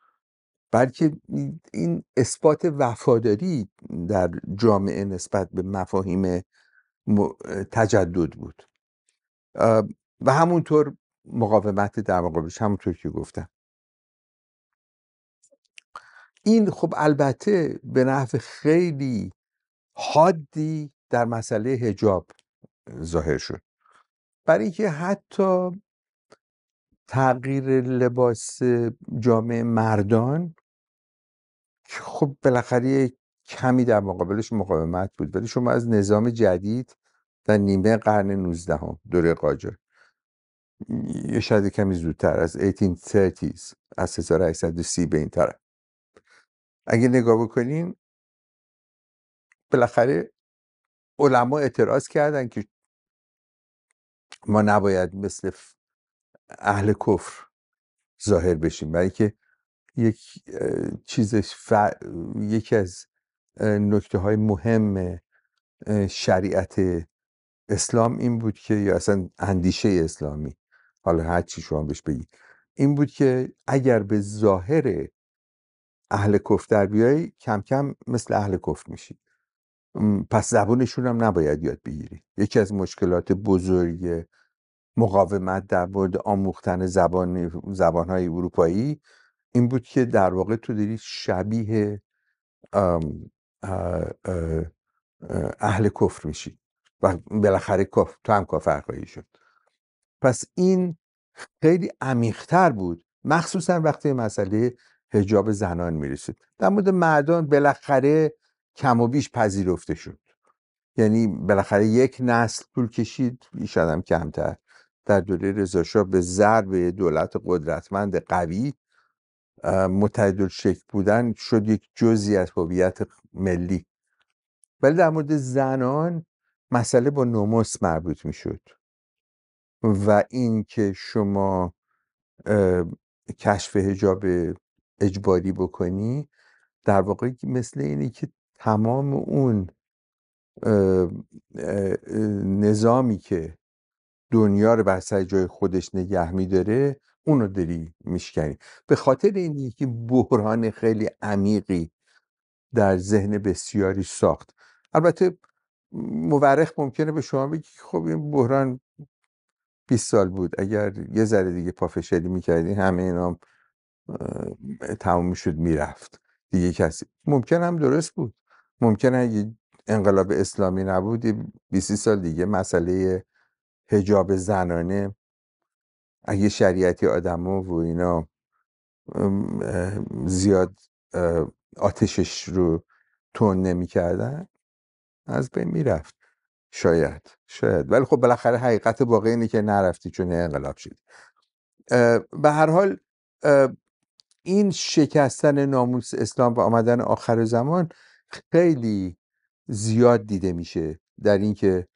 بلکه این اثبات وفاداری در جامعه نسبت به مفاهیم تجدد بود و همونطور مقاومت در مقابلش، همونطور که گفتم. این خب البته به نحو خیلی حادی در مسئله حجاب ظاهر شد، برای اینکه حتی تغییر لباس جامعه مردان که خب بالاخره کمی در مقابلش مقاومت بود، ولی شما از نظام جدید در نیمه قرن 19 دوره قاجار، یا شاید کمی زودتر از 1830s، از 1830 به این طرف اگه نگاه بکنین، بالاخره علما اعتراض کردن که ما نباید مثل اهل کفر ظاهر بشیم، برای که یک یکی از نکته های مهم شریعت اسلام این بود که، یا اصلا اندیشه اسلامی، حالا هر چی شما بهش بگید، این بود که اگر به ظاهر اهل کفر در بیایی کم کم مثل اهل کفر میشی، پس زبونشون هم نباید یاد بگیری. یکی از مشکلات بزرگ مقاومت در مورد آموختن زبانهای اروپایی این بود که در واقع تو داری شبیه اهل کفر میشی و بالاخره تو هم کافر خواهی شد. پس این خیلی عمیق‌تر بود، مخصوصا وقتی مسئله حجاب زنان میرسید. در مورد مردان بالاخره کم و بیش پذیرفته شد، یعنی بالاخره یک نسل طول کشید، شاید هم کمتر، در دوره رضا شاه به ضرب دولت قدرتمند قوی متحدالشکل بودن شد یک جزئی از هویت ملی. ولی در مورد زنان مسئله با نوموس مربوط میشد و این که شما کشف حجاب اجباری بکنی در واقع مثل اینه که تمام اون نظامی که دنیا رو بر سر جای خودش نگه میداره اونو داری میشکنی. به خاطر اینه که بحران خیلی عمیقی در ذهن بسیاری ساخت. البته مورخ ممکنه به شما بگه خب این بحران 20 سال بود، اگر یه ذره دیگه پافشاری میکردی همه اینا تموم میشد میرفت دیگه. کسی ممکن هم درست بود، ممکن اگه انقلاب اسلامی نبود 20 سال دیگه مسئله حجاب زنانه اگه شریعتی آدمو و اینا زیاد آتشش رو تون نمی کردن از بین میرفت، شاید. ولی خب بالاخره حقیقت واقعی اینه که نرفتی چون انقلاب شد. به هر حال این شکستن ناموس اسلام و آمدن آخر زمان خیلی زیاد دیده میشه در این که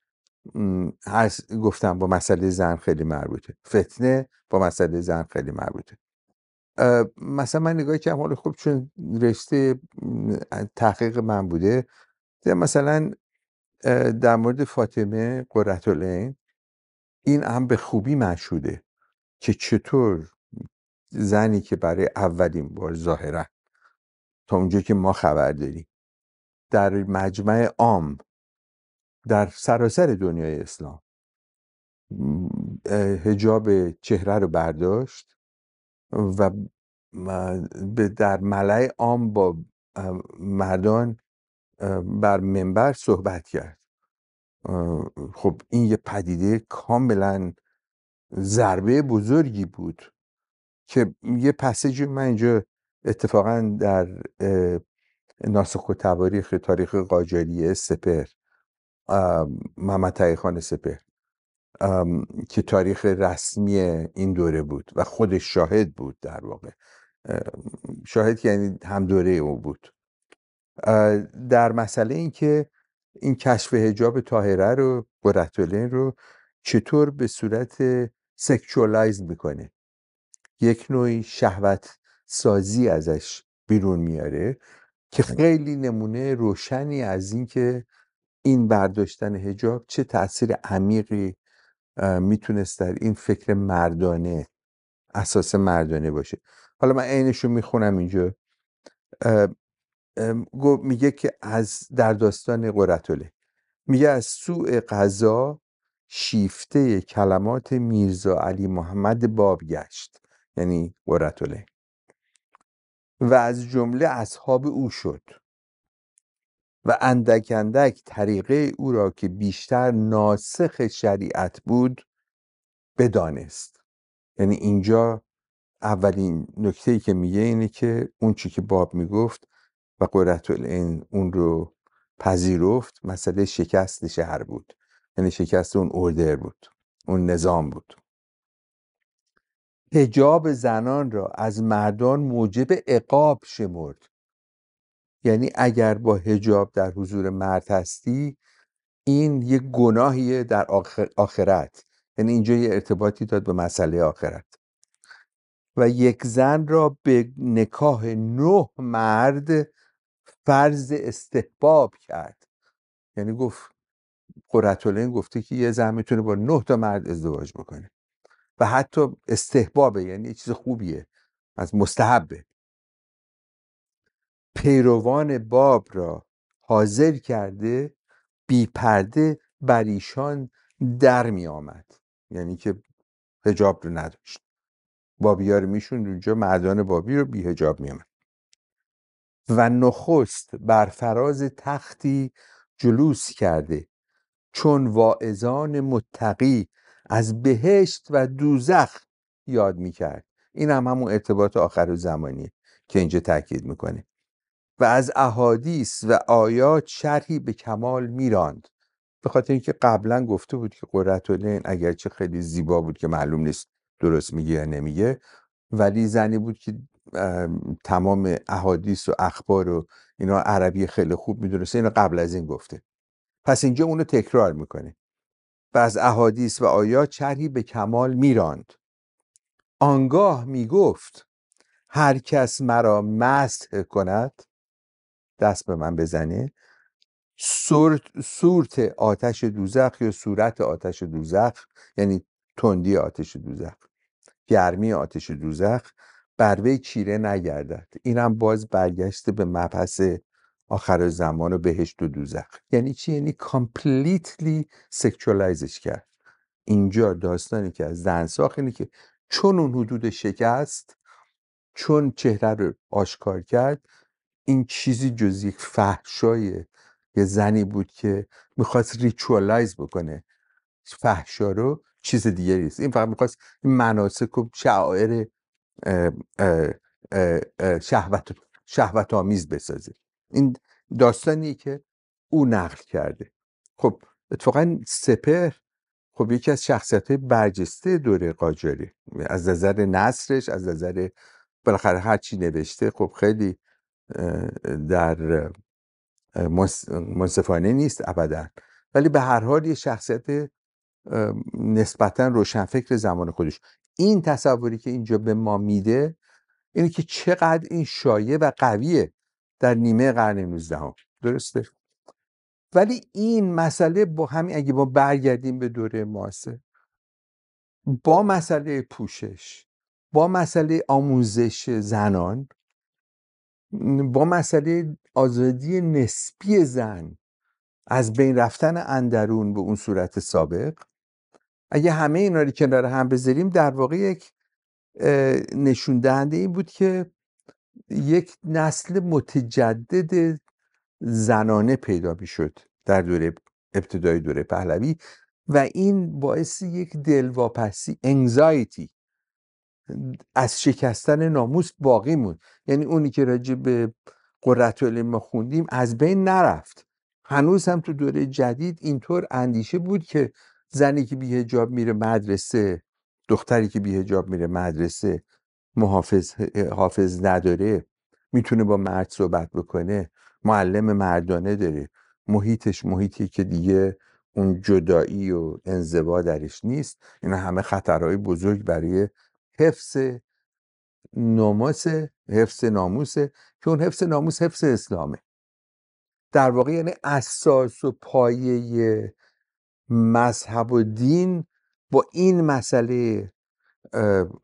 گفتم با مسئله زن خیلی مربوطه، فتنه با مسئله زن خیلی مربوطه. مثلا من نگاه کردم، حالا خب چون رشته تحقیق من بوده، مثلا در مورد فاطمه قرةالعین این هم به خوبی مشهوده که چطور زنی که برای اولین بار ظاهرا تا اونجا که ما خبر داریم در مجمع عام در سراسر دنیای اسلام حجاب چهره رو برداشت و در ملأ عام با مردان بر منبر صحبت کرد. خب این یه پدیده کاملا ضربه بزرگی بود که یه پسیجی من اینجا اتفاقا در ناسخ و تواریخ تاریخ قاجاریه سپهر، محمد تقی خان سپهر که تاریخ رسمی این دوره بود و خودش شاهد بود، در واقع شاهد یعنی هم دوره او بود در مسئله این که این کشف حجاب طاهره رو قرةالعین رو چطور به صورت سکشوالایز میکنه، یک نوعی شهوت سازی ازش بیرون میاره که خیلی نمونه روشنی از این که این برداشتن حجاب چه تأثیر عمیقی میتونست در این فکر مردانه، اساس مردانه باشه. حالا من عینشو میخونم اینجا. میگه که در داستان قرةالعین میگه از سوء قضا شیفته کلمات میرزا علی محمد باب گشت، یعنی قرةالعین، و از جمله اصحاب او شد و اندک اندک طریقه او را که بیشتر ناسخ شریعت بود بدانست. یعنی اینجا اولین نکته‌ای که میگه اینه که اون چی که باب میگفت و قرةالعین اون رو پذیرفت، مسئله شکست شهر بود، یعنی شکست اون اوردر بود، اون نظام بود. حجاب زنان را از مردان موجب عقاب شمرد، یعنی اگر با حجاب در حضور مرد هستی این یک گناهیه در آخرت، یعنی اینجا یه ارتباطی داد به مسئله آخرت. و یک زن را به نکاح 9 مرد فرض استحباب کرد، یعنی گفت قرةالعین گفته که یه زن میتونه با 9 تا مرد ازدواج بکنه و حتی استحبابه، یعنی یه چیز خوبیه، از مستحبه. پیروان باب را حاضر کرده بی پرده بر ایشان در می آمد، یعنی که حجاب رو نداشت، بابی‌ها رو میشوند اونجا، مردان بابی رو بی حجاب می آمد. و نخست بر فراز تختی جلوس کرده چون واعظان متقی از بهشت و دوزخ یاد میکرد. این هم همون ارتباط آخر زمانی که اینجا تاکید میکنه. و از احادیث و آیات شرحی به کمال میراند، به خاطر اینکه قبلا گفته بود که قرةالعین اگرچه خیلی زیبا بود که معلوم نیست درست میگه یا نمیگه، ولی زنی بود که تمام احادیث و اخبار و اینا عربی خیلی خوب میدونسته، اینو قبل از این گفته، پس اینجا اونو تکرار میکنه. و از احادیث و آیات شرحی به کمال میراند. آنگاه میگفت هر کس مرا مسح کند، دست به من بزنه، صورت آتش دوزخ یا صورت آتش دوزخ، یعنی تندی آتش دوزخ، گرمی آتش دوزخ، بر وی چیره نگردد. اینم باز برگشته به مبحث آخر زمان و بهشت و دوزخ. یعنی چی؟ یعنی کامپلیتلی سکشوالایزش کرد. اینجا داستانی که از زن ساخت اینه که چون اون حدود شکست، چون چهره رو آشکار کرد، این چیزی جز یک فحشای یه زنی بود که میخواست ریچوالایز بکنه فحشا رو، چیز دیگری نیست. این فقط میخواست مناسک و شعائر شهوت آمیز بسازه. این داستانیه که او نقل کرده. خب اتفاقا سپهر خب یکی از شخصیت‌های برجسته دوره قاجاری، از نظر نثرش، از نظر بالاخره هر چی نوشته خب خیلی در منصفانه نیست ابدا، ولی به هر حال یه شخصیت نسبتا روشنفکر زمان خودش. این تصوری که اینجا به ما میده اینه که چقدر این شایع و قویه در نیمه قرن 19. درسته؟ ولی این مسئله با همین، اگه ما برگردیم به دوره معاصر، با مسئله پوشش، با مسئله آموزش زنان، با مسئله آزادی نسبی زن، از بین رفتن اندرون به اون صورت سابق، اگه همه اینا رو کنار هم بذاریم، در واقع یک نشون دهنده این بود که یک نسل متجدد زنانه پیدا میشد در دوره ابتدای دوره پهلوی و این باعث یک دلواپسی، انگزایتی از شکستن ناموس باقی موند. یعنی اونی که راجع به قرةالعین ما خوندیم از بین نرفت. هنوز هم تو دوره جدید اینطور اندیشه بود که زنی که بی حجاب میره مدرسه، دختری که بی حجاب میره مدرسه، حافظ نداره، میتونه با مرد صحبت بکنه، معلم مردانه داره، محیطش محیطی که دیگه اون جدایی و انزوا درش نیست. اینا همه خطرهای بزرگ برای حفظ ناموسه که اون حفظ ناموس حفظ اسلامه. در واقع یعنی اساس و پایه مذهب و دین با این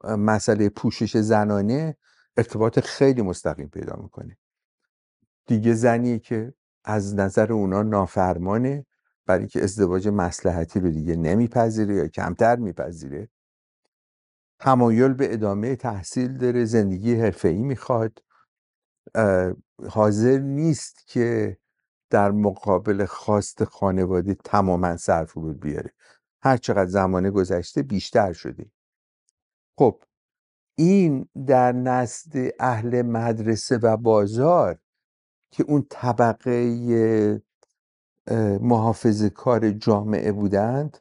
مسئله پوشش زنانه ارتباط خیلی مستقیم پیدا میکنه. دیگه زنی که از نظر اونا نافرمانه، برای که ازدواج مصلحتی رو دیگه نمیپذیره یا کمتر میپذیره، تمایل به ادامه تحصیل داره، زندگی حرفه‌ای میخواد، حاضر نیست که در مقابل خواست خانواده تماما سر فرود بیاره. هر چقدر زمانه گذشته بیشتر شده. خب این در نزد اهل مدرسه و بازار که اون طبقه محافظه کار جامعه بودند،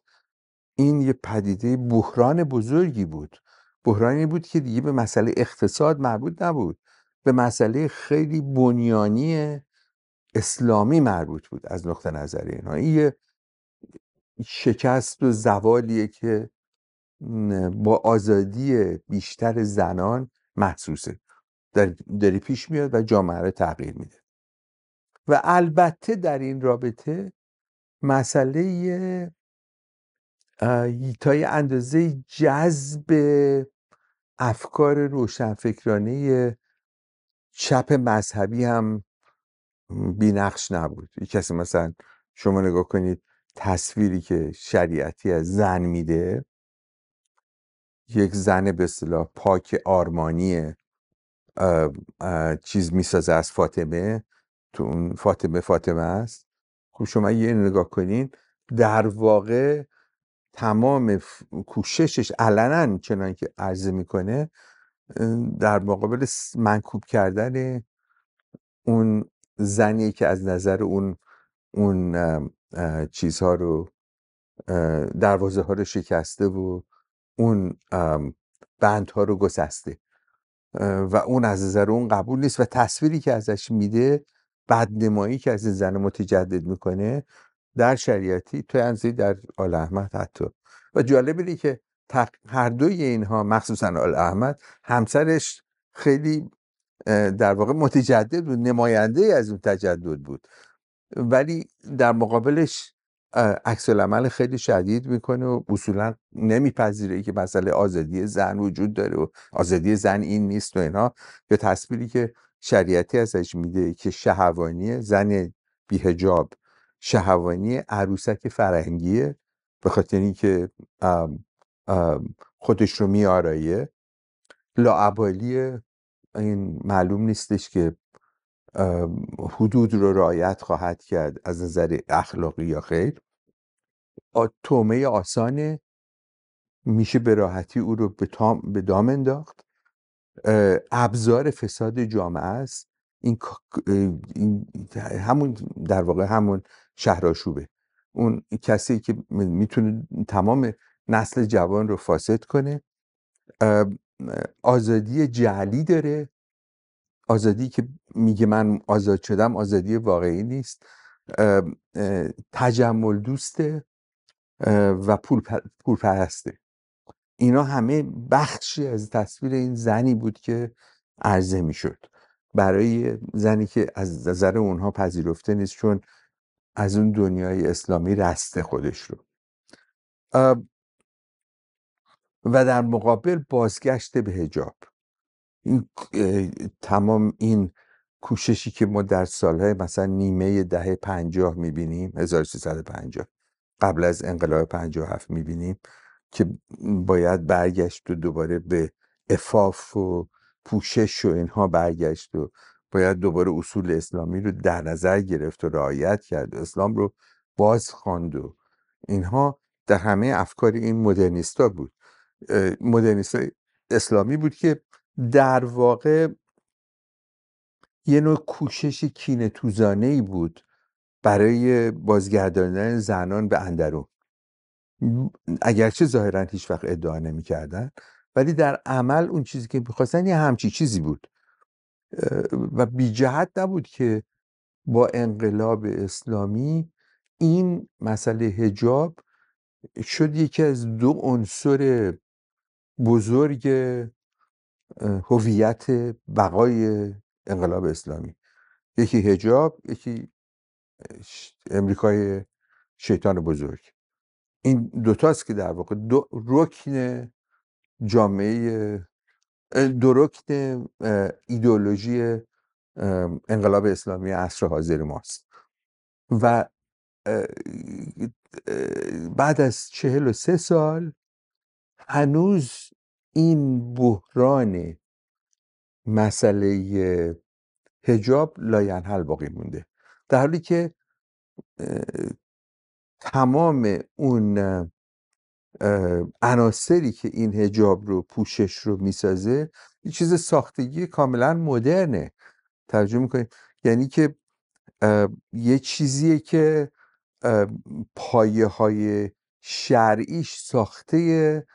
این یه پدیده بحران بزرگی بود. بحرانی بود که دیگه به مسئله اقتصاد مربوط نبود، به مسئله خیلی بنیانی اسلامی مربوط بود. از نقطه نظر اینها این یه شکست و زوالیه که با آزادی بیشتر زنان محسوسه، داری پیش میاد و جامعه رو تغییر میده. و البته در این رابطه مسئله تا یه اندازه جذب افکار روشنفکرانه چپ مذهبی هم بی‌نقش نبود. یک کسی مثلا شما نگاه کنید تصویری که شریعتی از زن میده، یک زن به اصطلاح پاک آرمانی چیز میسازه از فاطمه، تو اون فاطمه است. خب شما یه نگاه کنین، در واقع تمام کوششش علنا چنان که عرضه میکنه در مقابل منکوب کردن اون زنی که از نظر اون چیزها رو، دروازه ها رو شکسته و اون بندها رو گسسته و اون از نظر اون قبول نیست و تصویری که ازش میده، بدنمایی که از زن متجدد میکنه در شریعتی تو انزی در آل احمد حتی. و جالب اینه که هر دوی اینها مخصوصا آل احمد همسرش خیلی در واقع متجدد بود، نماینده از اون تجدد بود، ولی در مقابلش عکس العمل خیلی شدید میکنه و اصولا نمیپذیره که مسئله آزادی زن وجود داره و آزادی زن این نیست و اینا. به تصویری که شریعتی ازش میده که شهوانی زن بی‌حجاب، شهوانی عروسک فرنگیه، به خاطر اینکه خودش رو میآرایه، لاابالی این معلوم نیستش که حدود رو رعایت خواهد کرد از نظر اخلاقی یا خیر. تومه آسانه، میشه به راحتی او رو به دام انداخت. ابزار فساد جامعه است. این همون در واقع همون شهرآشوبه، اون کسی که میتونه تمام نسل جوان رو فاسد کنه. آزادی جعلی داره، آزادی که میگه من آزاد شدم آزادی واقعی نیست. تجمل دوسته و پولپرسته. اینا همه بخشی از تصویر این زنی بود که عرضه میشد، برای زنی که از نظر اونها پذیرفته نیست، چون از اون دنیای اسلامی رسته خودش رو. و در مقابل بازگشت به حجاب. این تمام این کوششی که ما در سالهای مثلا نیمه دهه 50 میبینیم، 1350 قبل از انقلاب 57 میبینیم که باید برگشت و دوباره به عفاف و پوشش و اینها برگشت و باید دوباره اصول اسلامی رو در نظر گرفت و رعایت کرد و اسلام رو باز خواند و اینها در همه افکار این مدرنیستا بود. مدرنیست اسلامی بود که در واقع یه نوع کوشش کینه توزانه‌ای بود برای بازگرداندن زنان به اندرون، اگرچه ظاهرا هیچ وقت ادعا نمی‌کردن، ولی در عمل اون چیزی که می‌خواستن یه همچی چیزی بود و بی جهت نبود که با انقلاب اسلامی این مسئله حجاب شد یکی از دو عنصر بزرگ هویت بقای انقلاب اسلامی، یکی حجاب، یکی امریکای شیطان بزرگ. این دوتاست که در واقع دو رکن جامعه، دو رکن ایدئولوژی انقلاب اسلامی عصر حاضر ماست. و بعد از 43 سال هنوز این بحران مسئله حجاب لاینحل باقی مونده، در حالی که تمام اون عناصری که این حجاب رو پوشش رو میسازه یه چیز ساختگی کاملا مدرنه. توجه میکنید؟ یعنی که یه چیزیه که پایه های شرعیش ساخته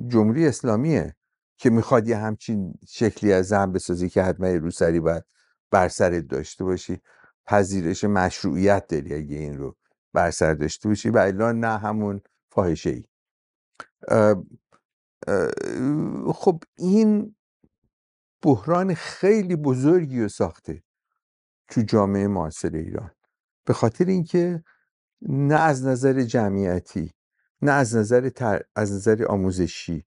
جمهوری اسلامیه که میخواد یه همچین شکلی از زن بسازی که حتما یه روسری باید بر سرت داشته باشی، پذیرش مشروعیت داری اگه این رو بر سر داشته باشی، و الا نه همون فاحشه ای. خب این بحران خیلی بزرگی رو ساخته تو جامعه معاصر ایران، به خاطر اینکه نه از نظر جمعیتی، نه از نظر آموزشی،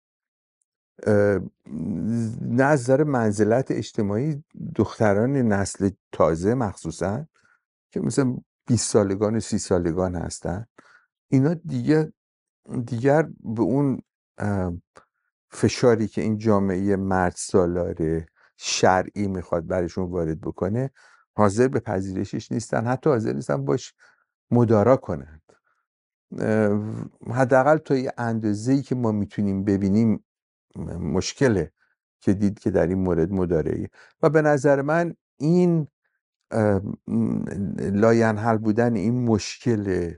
نه از نظر منزلت اجتماعی، دختران نسل تازه مخصوصا که مثلا 20 سالگان و 30 سالگان هستن، اینا دیگر به اون فشاری که این جامعه مرد سالار شرعی میخواد برشون وارد بکنه حاضر به پذیرشش نیستن، حتی حاضر نیستن باش مدارا کنند. حداقل تا یه اندازه‌ای که ما میتونیم ببینیم مشکله که دید که در این مورد مدارایی، و به نظر من این لاینحل بودن این مشکل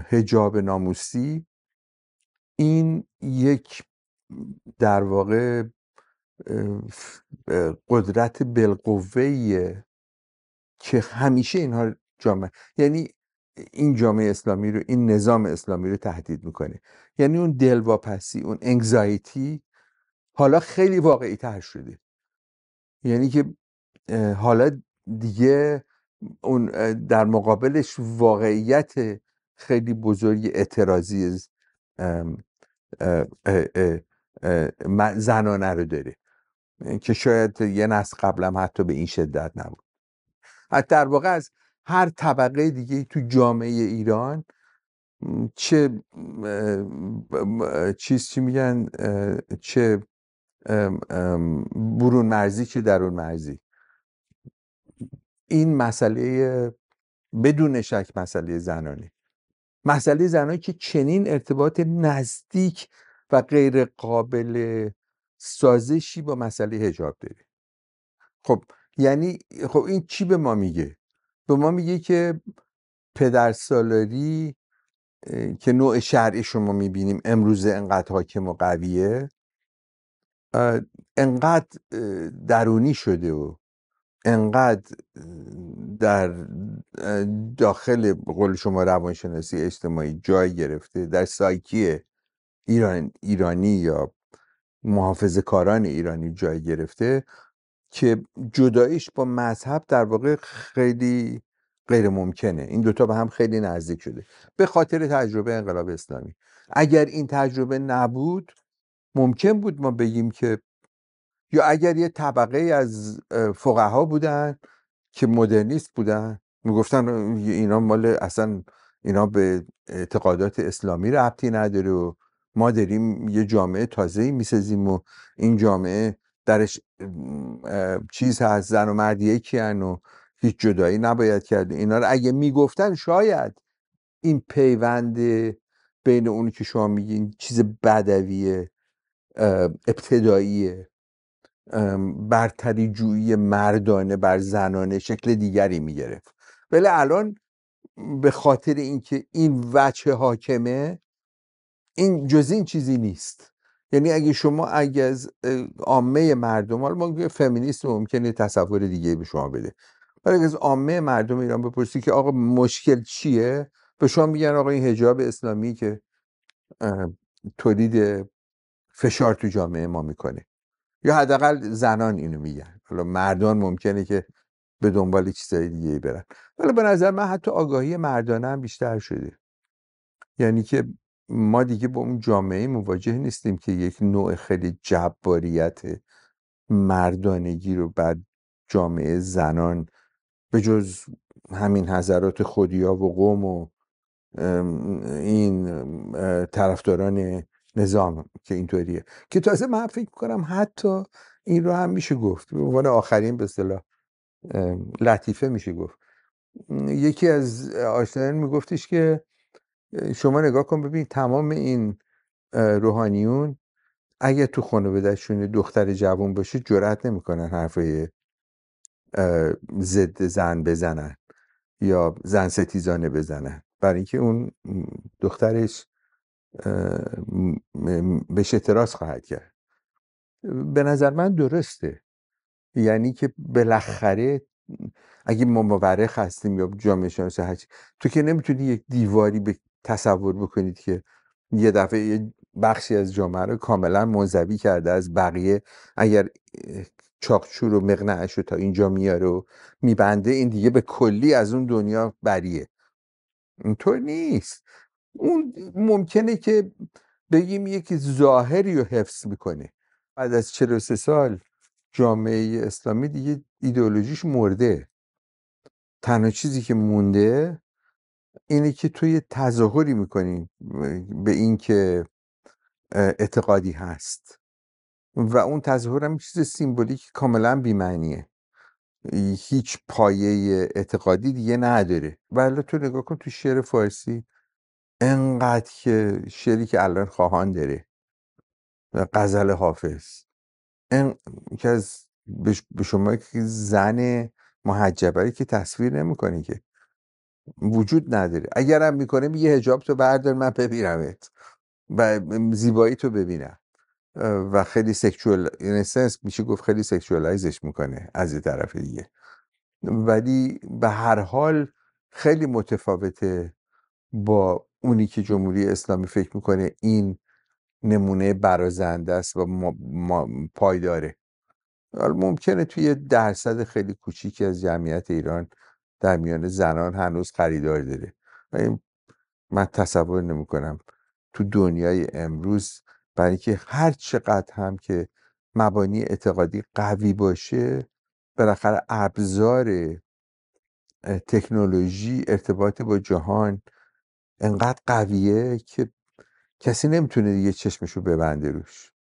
حجاب ناموسی، این یک در واقع قدرت بالقوه‌ایه که همیشه اینها یعنی این جامعه اسلامی رو، این نظام اسلامی رو تهدید میکنه. یعنی اون دلواپسی، اون انگزایتی حالا خیلی واقعی تر شده. یعنی که حالا دیگه اون در مقابلش واقعیت خیلی بزرگ اعتراضی زنانه رو داره که شاید یه نسل قبلم حتی به این شدت نبود. حتی در واقع از هر طبقه دیگه تو جامعه ایران، چه چی میگن، چه برون مرزی چه درون مرزی، این مسئله بدون شک مسئله زنانی که چنین ارتباط نزدیک و غیر قابل سازشی با مسئله حجاب داره. خب یعنی خب این چی به ما میگه؟ به ما میگه که پدرسالاری که نوع شرعی شما میبینیم امروزه انقدر حاکم و قویه، انقدر درونی شده و انقدر در داخل به قول شما روانشناسی اجتماعی جای گرفته، در سایکی ایرانی یا محافظه کاران ایرانی جای گرفته، که جداییش با مذهب در واقع خیلی غیر ممکنه. این دوتا به هم خیلی نزدیک شده به خاطر تجربه انقلاب اسلامی. اگر این تجربه نبود ممکن بود ما بگیم که، یا اگر یه طبقه از فقها بودن که مدرنیست بودن میگفتن اینا مال اصلا اینا به اعتقادات اسلامی ربطی نداره و ما داریم یه جامعه تازه‌ای میسازیم و این جامعه درش چیز هست، زن و مرد یکی‌ان و هیچ جدایی نباید کرد. اینا رو اگه میگفتن شاید این پیوند بین اونی که شما میگین چیز بدویه ابتداییه برتری جویی مردانه بر زنانه شکل دیگری میگرفت. ولی الان به خاطر اینکه این وجه حاکمه، این جز این چیزی نیست. یعنی اگه شما از عامه مردم، حالا ما فمینیست ممکنه تصور دیگه به شما بده، ولی اگه از عامه مردم ایران بپرسی که آقا مشکل چیه، به شما میگن آقا این حجاب اسلامی که تولید فشار تو جامعه ما میکنه، یا حداقل زنان اینو میگن. حالا مردان ممکنه که به دنبال چیزای دیگه برن. ولی به نظر من حتی آگاهی مردانه هم بیشتر شده. یعنی که ما دیگه با اون جامعه مواجه نیستیم که یک نوع خیلی جباریت مردانگی رو بر جامعه زنان به جز همین حضرات خودیا و قوم و این طرفداران نظام که اینطوریه، که تازه من فکر میکنم حتی این رو هم میشه گفت به عنوان آخرین به اصطلاح لطیفه میشه گفت. یکی از آشنایان میگفتش که شما نگاه کن ببین تمام این روحانیون اگه تو خانواده‌شون دختر جوان باشه جرئت نمیکنن حرفای ضد زن بزنن یا زن ستیزانه بزنن، برای اینکه اون دخترش بهش اعتراض خواهد کرد. به نظر من درسته. یعنی که بالاخره اگه ما مورخ هستیم یا جامعه شناس هرچی، تو که نمیتونی یک دیواری به تصور بکنید که یه دفعه یه بخشی از جامعه رو کاملا منزوی کرده از بقیه. اگر چاقچور و مقنعش رو تا اینجا میاره و میبنده، این دیگه به کلی از اون دنیا بریه. اینطور نیست. اون ممکنه که بگیم یکی ظاهری رو حفظ میکنه. بعد از 43 سال جامعه اسلامی دیگه ایدئولوژیش مرده. تنها چیزی که مونده اینه که توی تظاهری میکنین به این که اعتقادی هست و اون تظاهر هم چیز سیمبولیک کاملا بی‌معنیه، هیچ پایه اعتقادی دیگه نداره. ولی تو نگاه کن تو شعر فارسی، انقدر که شعری که الان خواهان داره و غزل حافظ، این که از به شما که زن محجبه که تصویر نمیکنه، که وجود نداره. اگرم میکنه میگه حجاب تو بردار من ببینمت و زیبایی تو ببینم و خیلی سکشوال اینسنس میشه گفت، خیلی سکشوالایزش میکنه از یه طرف دیگه. ولی به هر حال خیلی متفاوته با اونی که جمهوری اسلامی فکر میکنه این نمونه برازنده است و پایداره. ممکنه توی درصد خیلی کوچیکی از جمعیت ایران در میان زنان هنوز خریدار داره، و من تصور نمی کنم تو دنیای امروز، برای اینکه هر چقدر هم که مبانی اعتقادی قوی باشه، بالاخره ابزار تکنولوژی ارتباط با جهان انقدر قویه که کسی نمیتونه دیگه چشمشو ببنده روش.